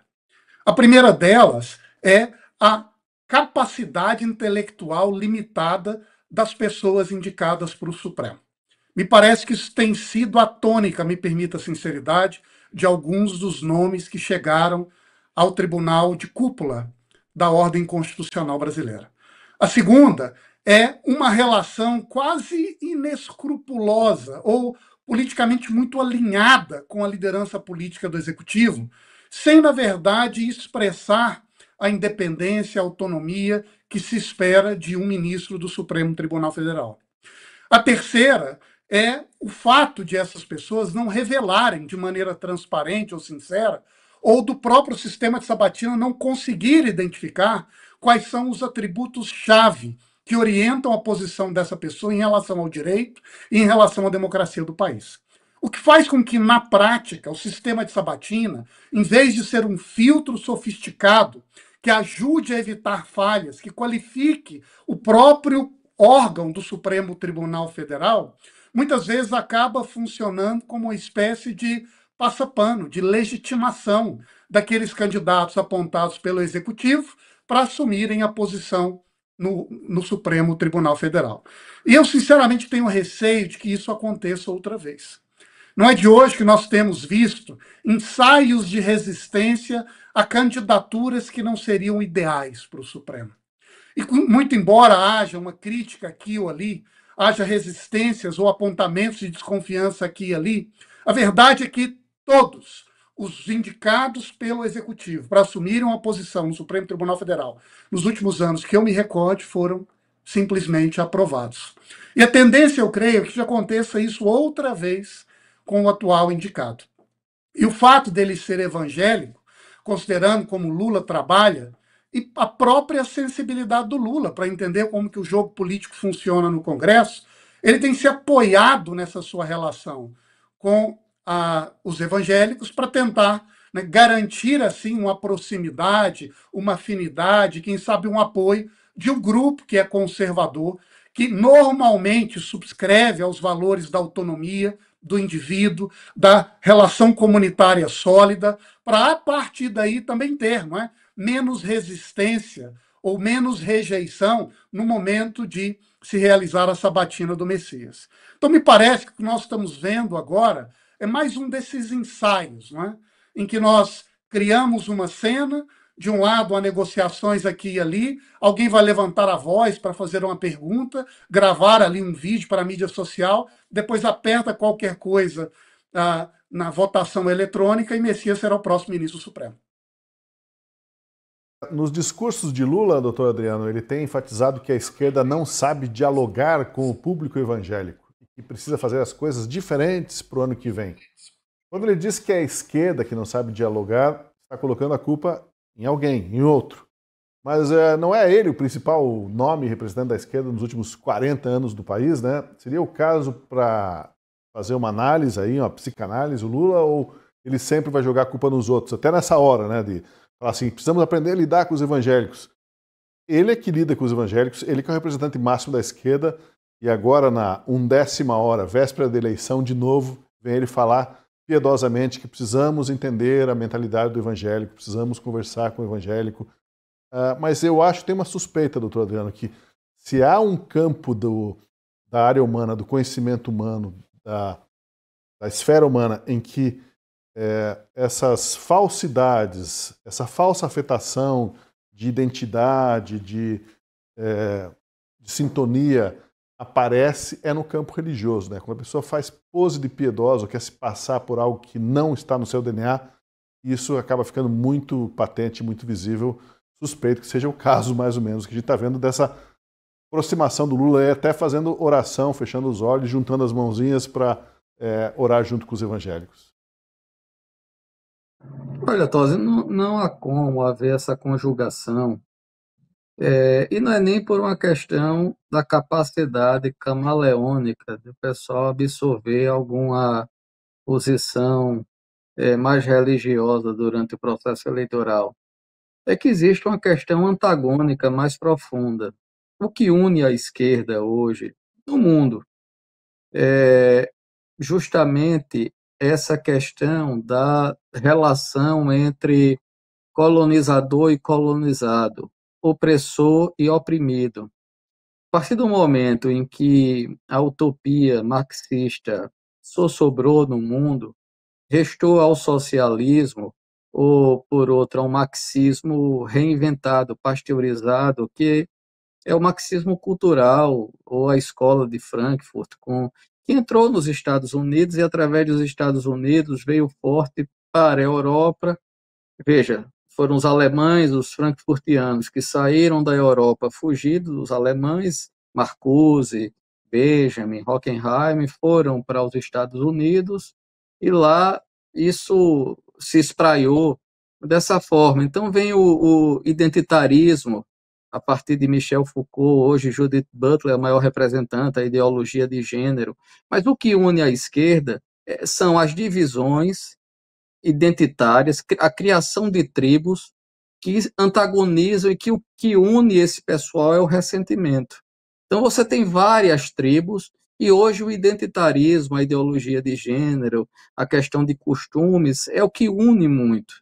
A primeira delas é a capacidade intelectual limitada das pessoas indicadas para o Supremo. Me parece que isso tem sido a tônica, me permita a sinceridade, de alguns dos nomes que chegaram ao tribunal de cúpula da ordem constitucional brasileira. A segunda é uma relação quase inescrupulosa ou politicamente muito alinhada com a liderança política do executivo, sem, na verdade, expressar a independência, a autonomia que se espera de um ministro do Supremo Tribunal Federal. A terceira é o fato de essas pessoas não revelarem de maneira transparente ou sincera, ou do próprio sistema de sabatina não conseguir identificar quais são os atributos-chave que orientam a posição dessa pessoa em relação ao direito e em relação à democracia do país. O que faz com que, na prática, o sistema de sabatina, em vez de ser um filtro sofisticado que ajude a evitar falhas, que qualifique o próprio órgão do Supremo Tribunal Federal, muitas vezes acaba funcionando como uma espécie de passapano, de legitimação daqueles candidatos apontados pelo Executivo para assumirem a posição no Supremo Tribunal Federal. E eu, sinceramente, tenho receio de que isso aconteça outra vez. Não é de hoje que nós temos visto ensaios de resistência a candidaturas que não seriam ideais para o Supremo. E muito embora haja uma crítica aqui ou ali, haja resistências ou apontamentos de desconfiança aqui e ali, a verdade é que todos os indicados pelo Executivo para assumirem uma posição no Supremo Tribunal Federal nos últimos anos, que eu me recorde, foram simplesmente aprovados. E a tendência, eu creio, é que já aconteça isso outra vez com o atual indicado. E o fato dele ser evangélico, considerando como Lula trabalha, e a própria sensibilidade do Lula para entender como que o jogo político funciona no Congresso, ele tem se apoiado nessa sua relação com os evangélicos para tentar, né, garantir assim uma proximidade, uma afinidade, quem sabe um apoio de um grupo que é conservador, que normalmente subscreve aos valores da autonomia do indivíduo, da relação comunitária sólida, para a partir daí também ter, não é, menos resistência ou menos rejeição no momento de se realizar a sabatina do Messias. Então, me parece que o que nós estamos vendo agora é mais um desses ensaios, não é? Em que nós criamos uma cena, de um lado há negociações aqui e ali, alguém vai levantar a voz para fazer uma pergunta, gravar ali um vídeo para a mídia social, depois aperta qualquer coisa na votação eletrônica e Messias será o próximo ministro supremo. Nos discursos de Lula, doutor Adriano, ele tem enfatizado que a esquerda não sabe dialogar com o público evangélico e que precisa fazer as coisas diferentes para o ano que vem. Quando ele diz que é a esquerda que não sabe dialogar, está colocando a culpa em alguém, em outro. Mas não é ele o principal nome representante da esquerda nos últimos 40 anos do país, né? Seria o caso para fazer uma análise aí, uma psicanálise, o Lula, ou ele sempre vai jogar a culpa nos outros, até nessa hora, né, de falar assim, precisamos aprender a lidar com os evangélicos. Ele é que lida com os evangélicos, ele que é o representante máximo da esquerda, e agora na 11ª hora, véspera da eleição, de novo, vem ele falar piedosamente que precisamos entender a mentalidade do evangélico, precisamos conversar com o evangélico. Mas eu acho que tem uma suspeita, doutor Adriano, que se há um campo da área humana, do conhecimento humano, da esfera humana, em que essas falsidades, essa falsa afetação de identidade, de sintonia, aparece no campo religioso, né? Quando a pessoa faz pose de piedosa ou quer se passar por algo que não está no seu DNA, isso acaba ficando muito patente, muito visível. Suspeito que seja o caso, mais ou menos, que a gente está vendo dessa aproximação do Lula, até fazendo oração, fechando os olhos, juntando as mãozinhas para orar junto com os evangélicos. Olha, Tosi, não há como haver essa conjugação. E não é nem por uma questão da capacidade camaleônica do pessoal absorver alguma posição mais religiosa durante o processo eleitoral. é que existe uma questão antagônica mais profunda. O que une a esquerda hoje no mundo é justamente essa questão da relação entre colonizador e colonizado, opressor e oprimido. A partir do momento em que a utopia marxista só sobrou no mundo, restou ao socialismo, ou, por outra, ao marxismo reinventado, pasteurizado, que é o marxismo cultural, ou a escola de Frankfurt, que entrou nos Estados Unidos e, através dos Estados Unidos, veio forte para a Europa. Veja, foram os alemães, os frankfurtianos, que saíram da Europa fugidos, os alemães, Marcuse, Benjamin, Hockenheim, foram para os Estados Unidos e lá isso se espraiou dessa forma. Então vem o identitarismo, a partir de Michel Foucault, hoje Judith Butler é a maior representante da ideologia de gênero. Mas o que une a esquerda são as divisões identitárias, a criação de tribos que antagonizam e que o que une esse pessoal é o ressentimento. Então você tem várias tribos e hoje o identitarismo, a ideologia de gênero, a questão de costumes é o que une muito.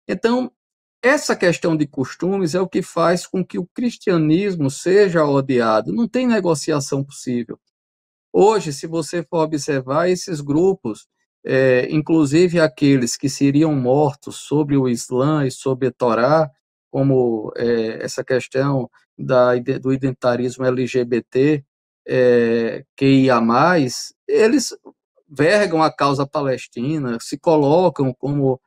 Então, essa questão de costumes é o que faz com que o cristianismo seja odiado. Não tem negociação possível. Hoje, se você for observar esses grupos, inclusive aqueles que seriam mortos sobre o Islã e sobre a Torá, como essa questão do identitarismo LGBT, QIA+, eles vergam a causa palestina, se colocam como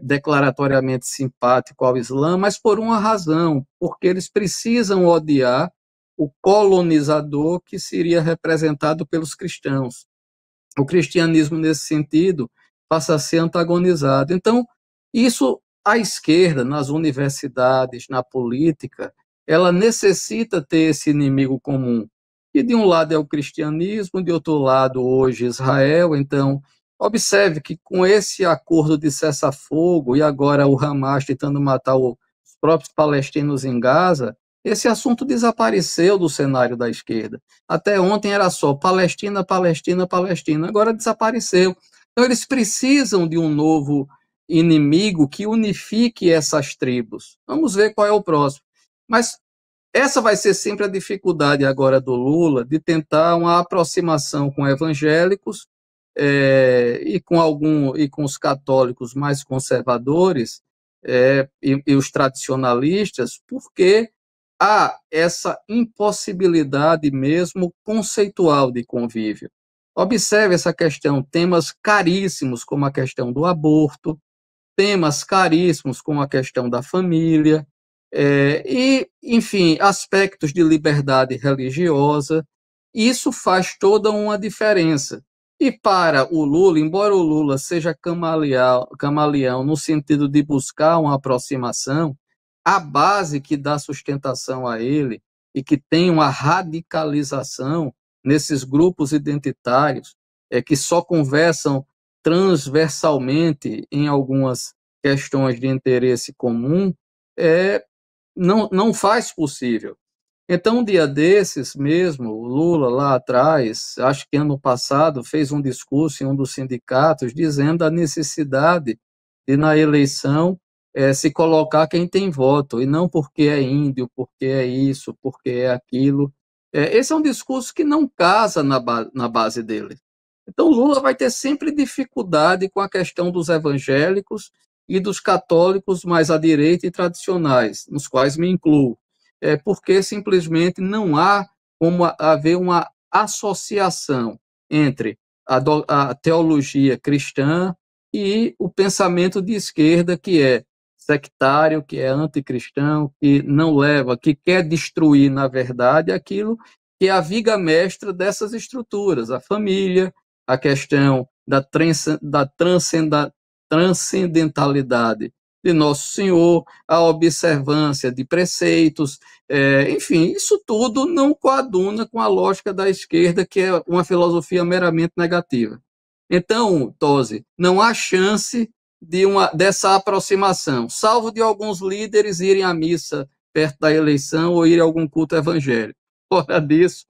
declaratoriamente simpático ao Islã, mas por uma razão, porque eles precisam odiar o colonizador que seria representado pelos cristãos. O cristianismo, nesse sentido, passa a ser antagonizado. Então, isso, a esquerda, nas universidades, na política, ela necessita ter esse inimigo comum. E de um lado é o cristianismo, de outro lado, hoje, Israel. Então, observe que com esse acordo de cessar-fogo e agora o Hamas tentando matar os próprios palestinos em Gaza, esse assunto desapareceu do cenário da esquerda. Até ontem era só Palestina, Palestina, Palestina. Agora desapareceu. Então, eles precisam de um novo inimigo que unifique essas tribos. Vamos ver qual é o próximo. Mas essa vai ser sempre a dificuldade agora do Lula de tentar uma aproximação com evangélicos e com os católicos mais conservadores e os tradicionalistas, porque há essa impossibilidade mesmo conceitual de convívio. Observe essa questão, temas caríssimos como a questão do aborto, temas caríssimos como a questão da família, e, enfim, aspectos de liberdade religiosa. Isso faz toda uma diferença. E para o Lula, embora o Lula seja camaleão no sentido de buscar uma aproximação, a base que dá sustentação a ele e que tem uma radicalização nesses grupos identitários que só conversam transversalmente em algumas questões de interesse comum, não faz possível. Então, um dia desses mesmo, o Lula lá atrás, acho que ano passado, fez um discurso em um dos sindicatos dizendo a necessidade de, na eleição, se colocar quem tem voto, e não porque é índio, porque é isso, porque é aquilo. Esse é um discurso que não casa na base dele. Então, Lula vai ter sempre dificuldade com a questão dos evangélicos e dos católicos mais à direita e tradicionais, nos quais me incluo, porque simplesmente não há como haver uma associação entre a teologia cristã e o pensamento de esquerda, que é sectário, que é anticristão, que não leva, que quer destruir, na verdade, aquilo que é a viga mestra dessas estruturas, a família, a questão da transcendentalidade de Nosso Senhor, a observância de preceitos, enfim, isso tudo não coaduna com a lógica da esquerda, que é uma filosofia meramente negativa. Então, Tosi, não há chance dessa aproximação, salvo de alguns líderes irem à missa perto da eleição ou irem a algum culto evangélico. Fora disso,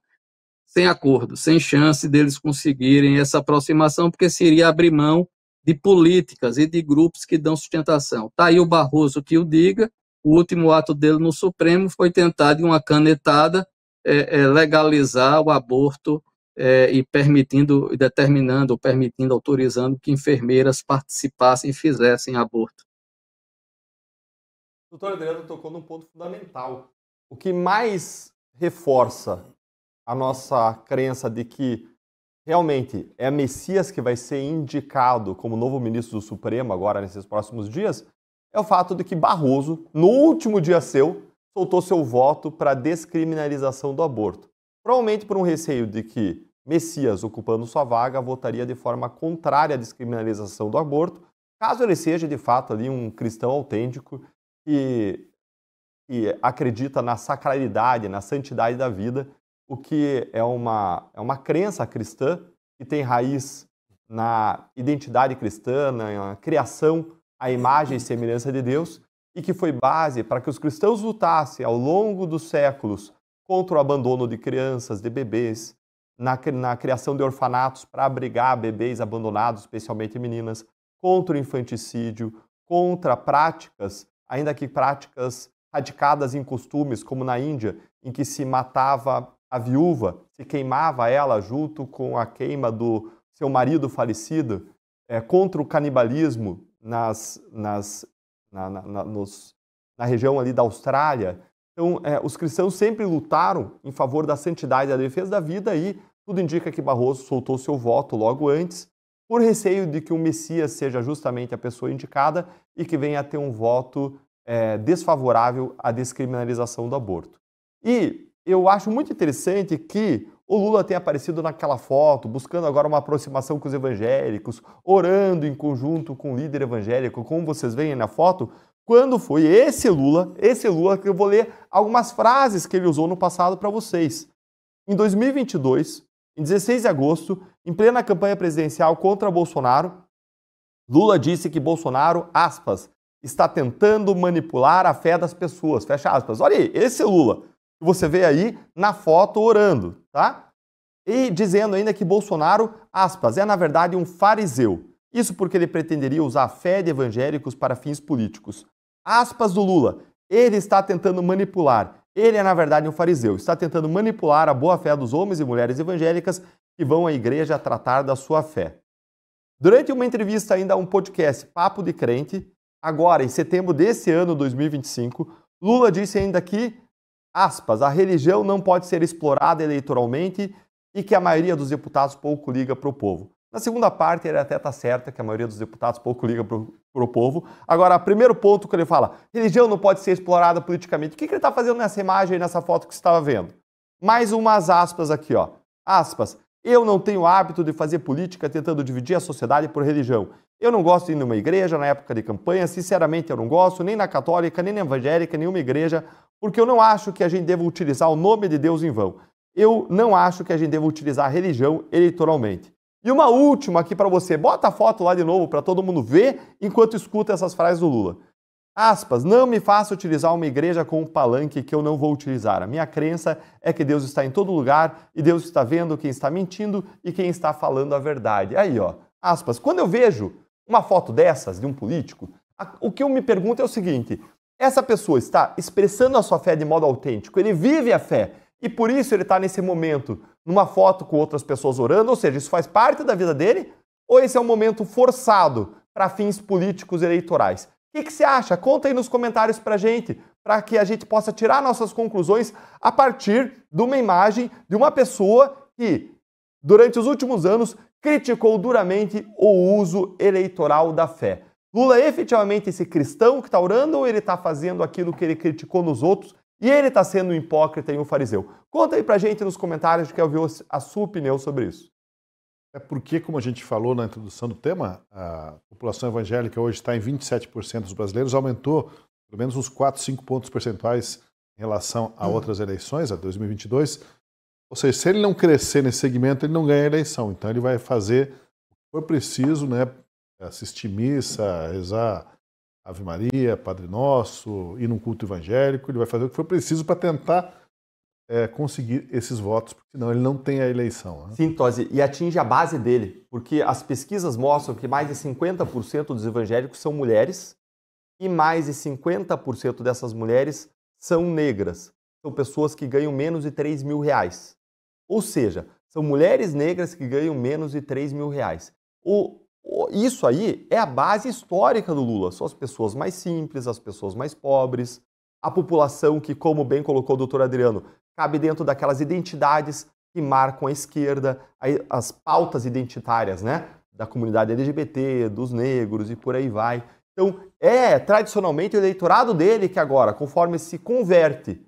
sem acordo, sem chance deles conseguirem essa aproximação, porque seria abrir mão de políticas e de grupos que dão sustentação. Está aí o Barroso que o diga, o último ato dele no Supremo foi tentar, de uma canetada, legalizar o aborto e permitindo, autorizando que enfermeiras participassem e fizessem aborto. O doutor Adriano tocou num ponto fundamental. O que mais reforça a nossa crença de que realmente é Messias que vai ser indicado como novo ministro do Supremo agora nesses próximos dias, é o fato de que Barroso, no último dia seu, soltou seu voto para a descriminalização do aborto. Provavelmente por um receio de que Messias, ocupando sua vaga, votaria de forma contrária à descriminalização do aborto, caso ele seja de fato ali um cristão autêntico que acredita na sacralidade, na santidade da vida, o que é uma crença cristã que tem raiz na identidade cristã, na criação à imagem e semelhança de Deus, e que foi base para que os cristãos lutassem ao longo dos séculos contra o abandono de crianças, de bebês, na criação de orfanatos para abrigar bebês abandonados, especialmente meninas, contra o infanticídio, contra práticas, ainda que práticas radicadas em costumes, como na Índia, em que se matava a viúva, se queimava ela junto com a queima do seu marido falecido, contra o canibalismo na região ali da Austrália. Então, os cristãos sempre lutaram em favor da santidade e da defesa da vida, e tudo indica que Barroso soltou seu voto logo antes, por receio de que o Messias seja justamente a pessoa indicada e que venha a ter um voto desfavorável à descriminalização do aborto. E eu acho muito interessante que o Lula tenha aparecido naquela foto, buscando agora uma aproximação com os evangélicos, orando em conjunto com o líder evangélico, como vocês veem na foto, quando foi esse Lula que eu vou ler algumas frases que ele usou no passado para vocês. Em 2022, em 16 de agosto, em plena campanha presidencial contra Bolsonaro, Lula disse que Bolsonaro, aspas, está tentando manipular a fé das pessoas, fecha aspas. Olha aí, esse Lula que você vê aí na foto orando, tá? E dizendo ainda que Bolsonaro, aspas, é na verdade um fariseu. Isso porque ele pretenderia usar a fé de evangélicos para fins políticos. Aspas do Lula, ele está tentando manipular. Ele é na verdade um fariseu, está tentando manipular a boa-fé dos homens e mulheres evangélicas que vão à igreja tratar da sua fé. Durante uma entrevista ainda a um podcast Papo de Crente, agora em setembro desse ano 2025, Lula disse ainda que, aspas, a religião não pode ser explorada eleitoralmente e que a maioria dos deputados pouco liga para o povo. Na segunda parte, ele até está certo que a maioria dos deputados pouco liga para o povo. Agora, primeiro ponto que ele fala, religião não pode ser explorada politicamente. O que ele está fazendo nessa imagem, nessa foto que você estava vendo? Mais umas aspas aqui, ó. Aspas, eu não tenho hábito de fazer política tentando dividir a sociedade por religião. Eu não gosto de ir numa igreja na época de campanha, sinceramente eu não gosto, nem na católica, nem na evangélica, nenhuma igreja, porque eu não acho que a gente deva utilizar o nome de Deus em vão. Eu não acho que a gente deva utilizar a religião eleitoralmente. E uma última aqui para você, bota a foto lá de novo para todo mundo ver enquanto escuta essas frases do Lula. Aspas, não me faça utilizar uma igreja como um palanque que eu não vou utilizar. A minha crença é que Deus está em todo lugar e Deus está vendo quem está mentindo e quem está falando a verdade. Aí, ó, aspas, quando eu vejo uma foto dessas de um político, o que eu me pergunto é o seguinte, essa pessoa está expressando a sua fé de modo autêntico, ele vive a fé e por isso ele está nesse momento numa foto com outras pessoas orando, ou seja, isso faz parte da vida dele, ou esse é um momento forçado para fins políticos eleitorais? O que você acha? Conta aí nos comentários pra gente, para que a gente possa tirar nossas conclusões a partir de uma imagem de uma pessoa que, durante os últimos anos, criticou duramente o uso eleitoral da fé. Lula é efetivamente esse cristão que está orando ou ele está fazendo aquilo que ele criticou nos outros e ele está sendo um hipócrita e um fariseu? Conta aí pra gente nos comentários, que eu vi a sua opinião sobre isso. É porque, como a gente falou na introdução do tema, a população evangélica hoje está em 27% dos brasileiros, aumentou pelo menos uns 4, 5 pontos percentuais em relação a outras eleições, a 2022. Ou seja, se ele não crescer nesse segmento, ele não ganha a eleição. Então ele vai fazer o que for preciso, né, assistir missa, rezar Ave Maria, Padre Nosso, ir num culto evangélico, ele vai fazer o que for preciso para tentar conseguir esses votos, porque senão ele não tem a eleição. Né? Sim, Tosi, e atinge a base dele, porque as pesquisas mostram que mais de 50% dos evangélicos são mulheres e mais de 50% dessas mulheres são negras. São pessoas que ganham menos de 3 mil reais. Ou seja, são mulheres negras que ganham menos de 3 mil reais. Isso aí é a base histórica do Lula. São as pessoas mais simples, as pessoas mais pobres, a população que, como bem colocou o doutor Adriano, cabe dentro daquelas identidades que marcam a esquerda, as pautas identitárias, né? Da comunidade LGBT, dos negros e por aí vai. Então, tradicionalmente o eleitorado dele que agora, conforme se converte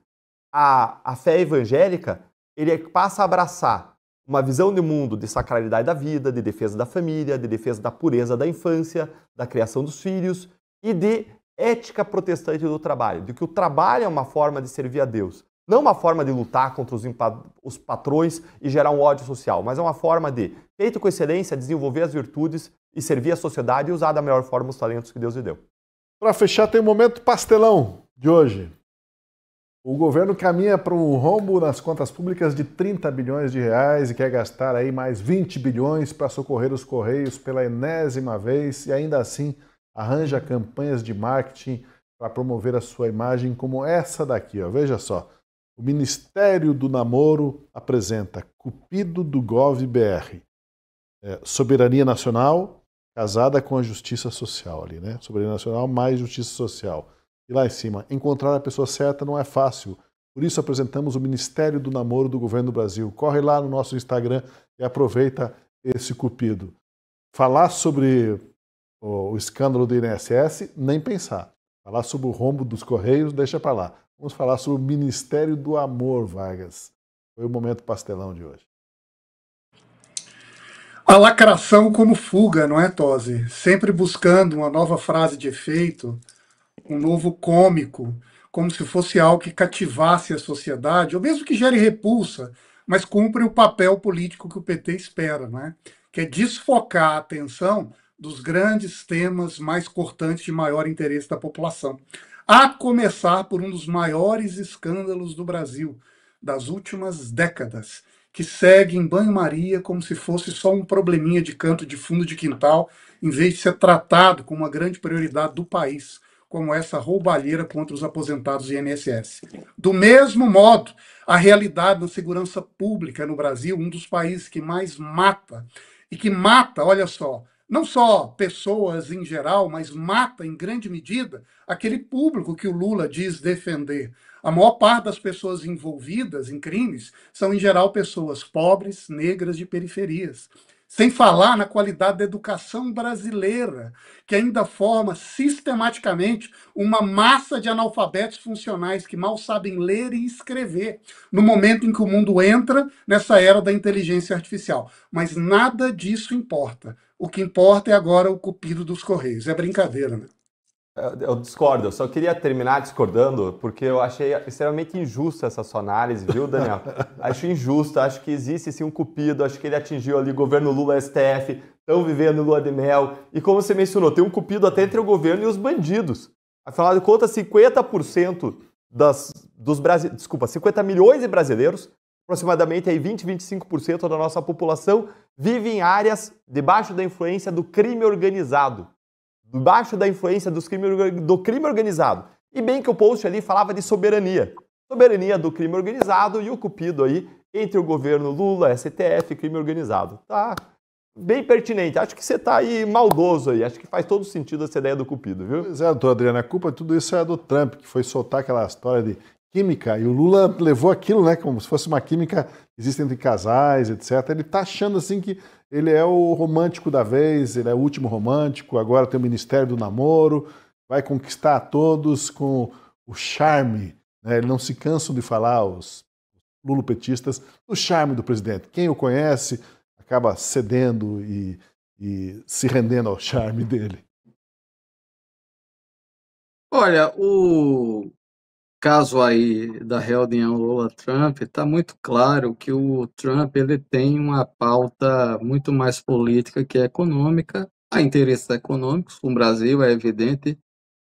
à fé evangélica, ele passa a abraçar uma visão de mundo de sacralidade da vida, de defesa da família, de defesa da pureza da infância, da criação dos filhos e de ética protestante do trabalho, de que o trabalho é uma forma de servir a Deus. Não uma forma de lutar contra os patrões e gerar um ódio social, mas é uma forma de, feito com excelência, desenvolver as virtudes e servir a sociedade e usar da melhor forma os talentos que Deus lhe deu. Para fechar, tem o momento pastelão de hoje. O governo caminha para um rombo nas contas públicas de 30 bilhões de reais e quer gastar aí mais 20 bilhões para socorrer os Correios pela enésima vez e ainda assim arranja campanhas de marketing para promover a sua imagem como essa daqui, ó. Veja só. O Ministério do Namoro apresenta Cupido do Gov.br. Soberania Nacional casada com a Justiça Social ali, né? Soberania Nacional mais Justiça Social. E lá em cima, encontrar a pessoa certa não é fácil. Por isso apresentamos o Ministério do Namoro do Governo do Brasil. Corre lá no nosso Instagram e aproveita esse Cupido. Falar sobre o escândalo do INSS, nem pensar. Falar sobre o rombo dos Correios, deixa para lá. Vamos falar sobre o Ministério do Amor, Vargas. Foi o momento pastelão de hoje. A lacração como fuga, não é, Tosi? Sempre buscando uma nova frase de efeito, um novo cômico, como se fosse algo que cativasse a sociedade, ou mesmo que gere repulsa, mas cumpre o papel político que o PT espera, não é? Que é desfocar a atenção dos grandes temas mais cortantes de maior interesse da população. A começar por um dos maiores escândalos do Brasil, das últimas décadas, que segue em banho-maria como se fosse só um probleminha de canto de fundo de quintal, em vez de ser tratado como uma grande prioridade do país, como essa roubalheira contra os aposentados do INSS. Do mesmo modo, a realidade da segurança pública no Brasil, um dos países que mais mata, e que mata, olha só, não só pessoas em geral, mas mata em grande medida aquele público que o Lula diz defender. A maior parte das pessoas envolvidas em crimes são, em geral, pessoas pobres, negras de periferias. Sem falar na qualidade da educação brasileira, que ainda forma sistematicamente uma massa de analfabetos funcionais que mal sabem ler e escrever, no momento em que o mundo entra nessa era da inteligência artificial. Mas nada disso importa. O que importa é agora o Cupido dos Correios. É brincadeira, né? Eu discordo, eu só queria terminar discordando, porque eu achei extremamente injusta essa sua análise, viu, Daniel? Acho injusta, acho que existe sim um Cupido, acho que ele atingiu ali o governo Lula STF, estão vivendo lua de mel, e como você mencionou, tem um Cupido até entre o governo e os bandidos. Afinal de contas, 50% dos brasileiros, 50 milhões de brasileiros, aproximadamente aí 20-25% da nossa população, vive em áreas debaixo da influência do crime organizado. Debaixo da influência do crime organizado. E bem que o post ali falava de soberania. Soberania do crime organizado e o Cupido aí entre o governo Lula, STF e crime organizado. Tá bem pertinente. Acho que você tá aí maldoso aí. Acho que faz todo sentido essa ideia do Cupido, viu? Pois é, doutor Adriano, a culpa de tudo isso é do Trump, que foi soltar aquela história de química. E o Lula levou aquilo, né, como se fosse uma química que existe entre casais, etc. Ele tá achando assim que ele é o romântico da vez, ele é o último romântico, agora tem o Ministério do Namoro, vai conquistar a todos com o charme, né? Ele não se cansa de falar, os lulopetistas, do charme do presidente. Quem o conhece acaba cedendo e se rendendo ao charme dele. Olha, o caso aí da reunião Lula-Trump, está muito claro que o Trump ele tem uma pauta muito mais política que econômica, Há interesses econômicos com o Brasil, é evidente,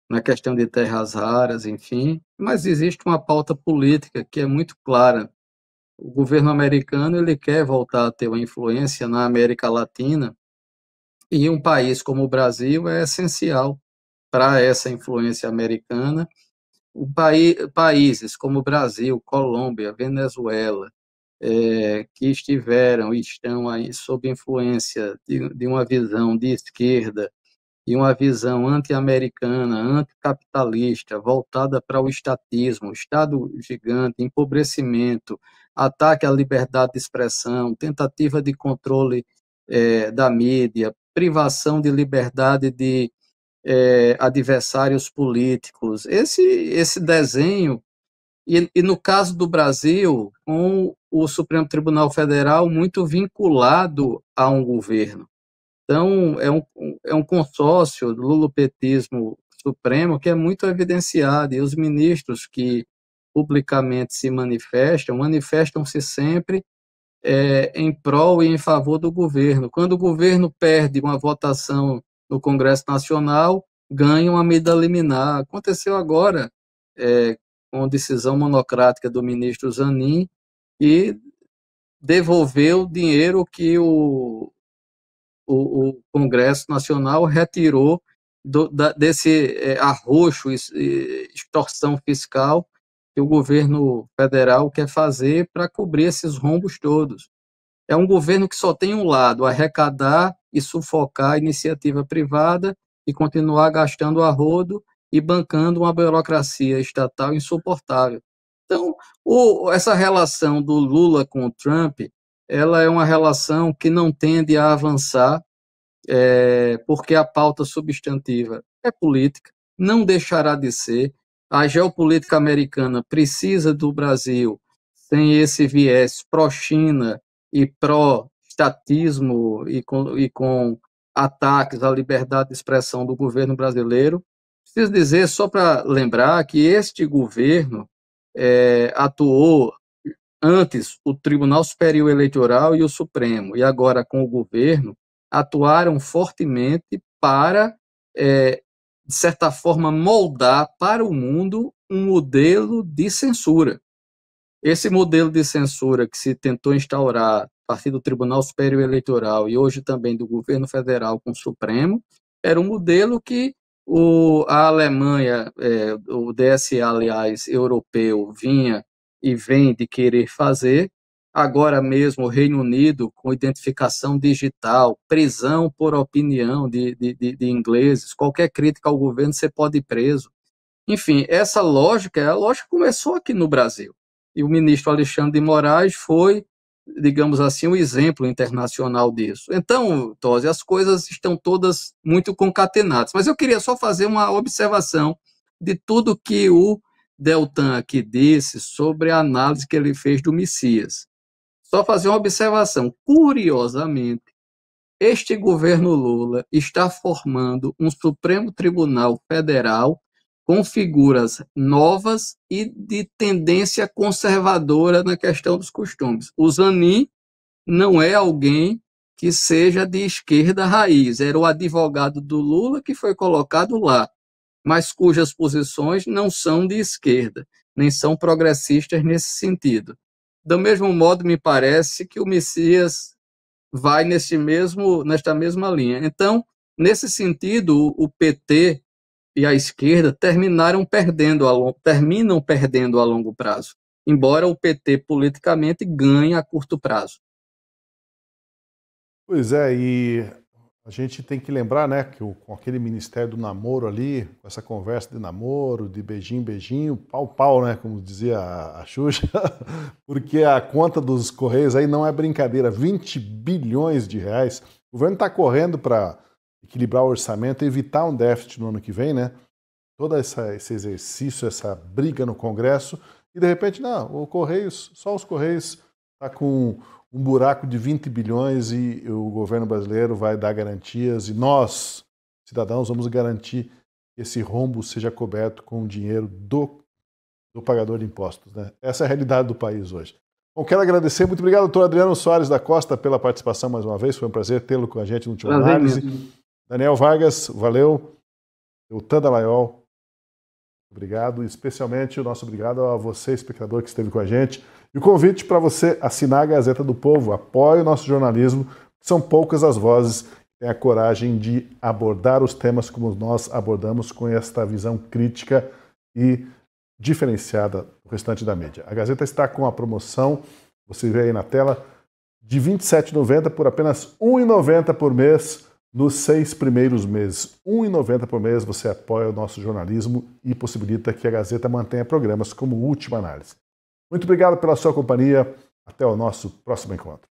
na questão de terras raras, enfim, mas existe uma pauta política que é muito clara. O governo americano ele quer voltar a ter uma influência na América Latina, e um país como o Brasil é essencial para essa influência americana. Países como Brasil, Colômbia, Venezuela, que estiveram e estão aí sob influência de uma visão de esquerda e uma visão anti-americana, anticapitalista, voltada para o estatismo, Estado gigante, empobrecimento, ataque à liberdade de expressão, tentativa de controle da mídia, privação de liberdade de adversários políticos. Esse desenho, e no caso do Brasil, com o Supremo Tribunal Federal muito vinculado a um governo. Então, é um consórcio do lulopetismo supremo que é muito evidenciado, e os ministros que publicamente se manifestam-se sempre em prol e em favor do governo. Quando o governo perde uma votação no Congresso Nacional, ganha uma medida liminar. Aconteceu agora, com decisão monocrática do ministro Zanin, e devolveu o dinheiro que o Congresso Nacional retirou desse arroxo, extorsão fiscal que o governo federal quer fazer para cobrir esses rombos todos. É um governo que só tem um lado, arrecadar e sufocar a iniciativa privada e continuar gastando a rodo e bancando uma burocracia estatal insuportável. Então, essa relação do Lula com o Trump, ela é uma relação que não tende a avançar, porque a pauta substantiva é política, não deixará de ser. A geopolítica americana precisa do Brasil sem esse viés pró-China e pró-estatismo e com ataques à liberdade de expressão do governo brasileiro. Preciso dizer, só para lembrar, que este governo atuou antes o Tribunal Superior Eleitoral e o Supremo, e agora com o governo, atuaram fortemente para, de certa forma, moldar para o mundo um modelo de censura. Esse modelo de censura que se tentou instaurar a partir do Tribunal Superior Eleitoral e hoje também do governo federal com o Supremo, era um modelo que a Alemanha, o DSA, aliás, europeu, vinha e vem de querer fazer. Agora mesmo o Reino Unido, com identificação digital, prisão por opinião de ingleses, qualquer crítica ao governo você pode ir preso. Enfim, essa lógica, a lógica começou aqui no Brasil. E o ministro Alexandre de Moraes foi, digamos assim, um exemplo internacional disso. Então, Tosi, as coisas estão todas muito concatenadas. Mas eu queria só fazer uma observação de tudo que o Deltan aqui disse sobre a análise que ele fez do Messias. Só fazer uma observação. Curiosamente, este governo Lula está formando um Supremo Tribunal Federal com figuras novas e de tendência conservadora na questão dos costumes. O Zanin não é alguém que seja de esquerda raiz, era o advogado do Lula que foi colocado lá, mas cujas posições não são de esquerda, nem são progressistas nesse sentido. Do mesmo modo, me parece que o Messias vai nesta mesma linha. Então, nesse sentido, o PT e a esquerda terminam perdendo a longo prazo, embora o PT politicamente ganhe a curto prazo. Pois é, e a gente tem que lembrar, né, que com aquele Ministério do Namoro ali, com essa conversa de namoro, de beijinho, beijinho, pau, pau, né, como dizia a Xuxa, porque a conta dos Correios aí não é brincadeira, 20 bilhões de reais. O governo está correndo para equilibrar o orçamento, evitar um déficit no ano que vem, né? Todo esse exercício, essa briga no Congresso, e de repente, não, só os Correios está com um buraco de 20 bilhões e o governo brasileiro vai dar garantias e nós, cidadãos, vamos garantir que esse rombo seja coberto com o dinheiro do pagador de impostos, né? Essa é a realidade do país hoje. Bom, quero agradecer, muito obrigado, doutor Adriano Soares da Costa, pela participação mais uma vez, foi um prazer tê-lo com a gente no Última Análise. Daniel Vargas, valeu. Deltan Dallagnol, obrigado. E especialmente o nosso obrigado a você, espectador, que esteve com a gente. E o convite para você assinar a Gazeta do Povo. Apoie o nosso jornalismo. São poucas as vozes que têm a coragem de abordar os temas como nós abordamos, com esta visão crítica e diferenciada do restante da mídia. A Gazeta está com a promoção, você vê aí na tela, de R$ 27,90 por apenas R$ 1,90 por mês nos 6 primeiros meses. R$ 1,90 por mês você apoia o nosso jornalismo e possibilita que a Gazeta mantenha programas como Última Análise. Muito obrigado pela sua companhia. Até o nosso próximo encontro.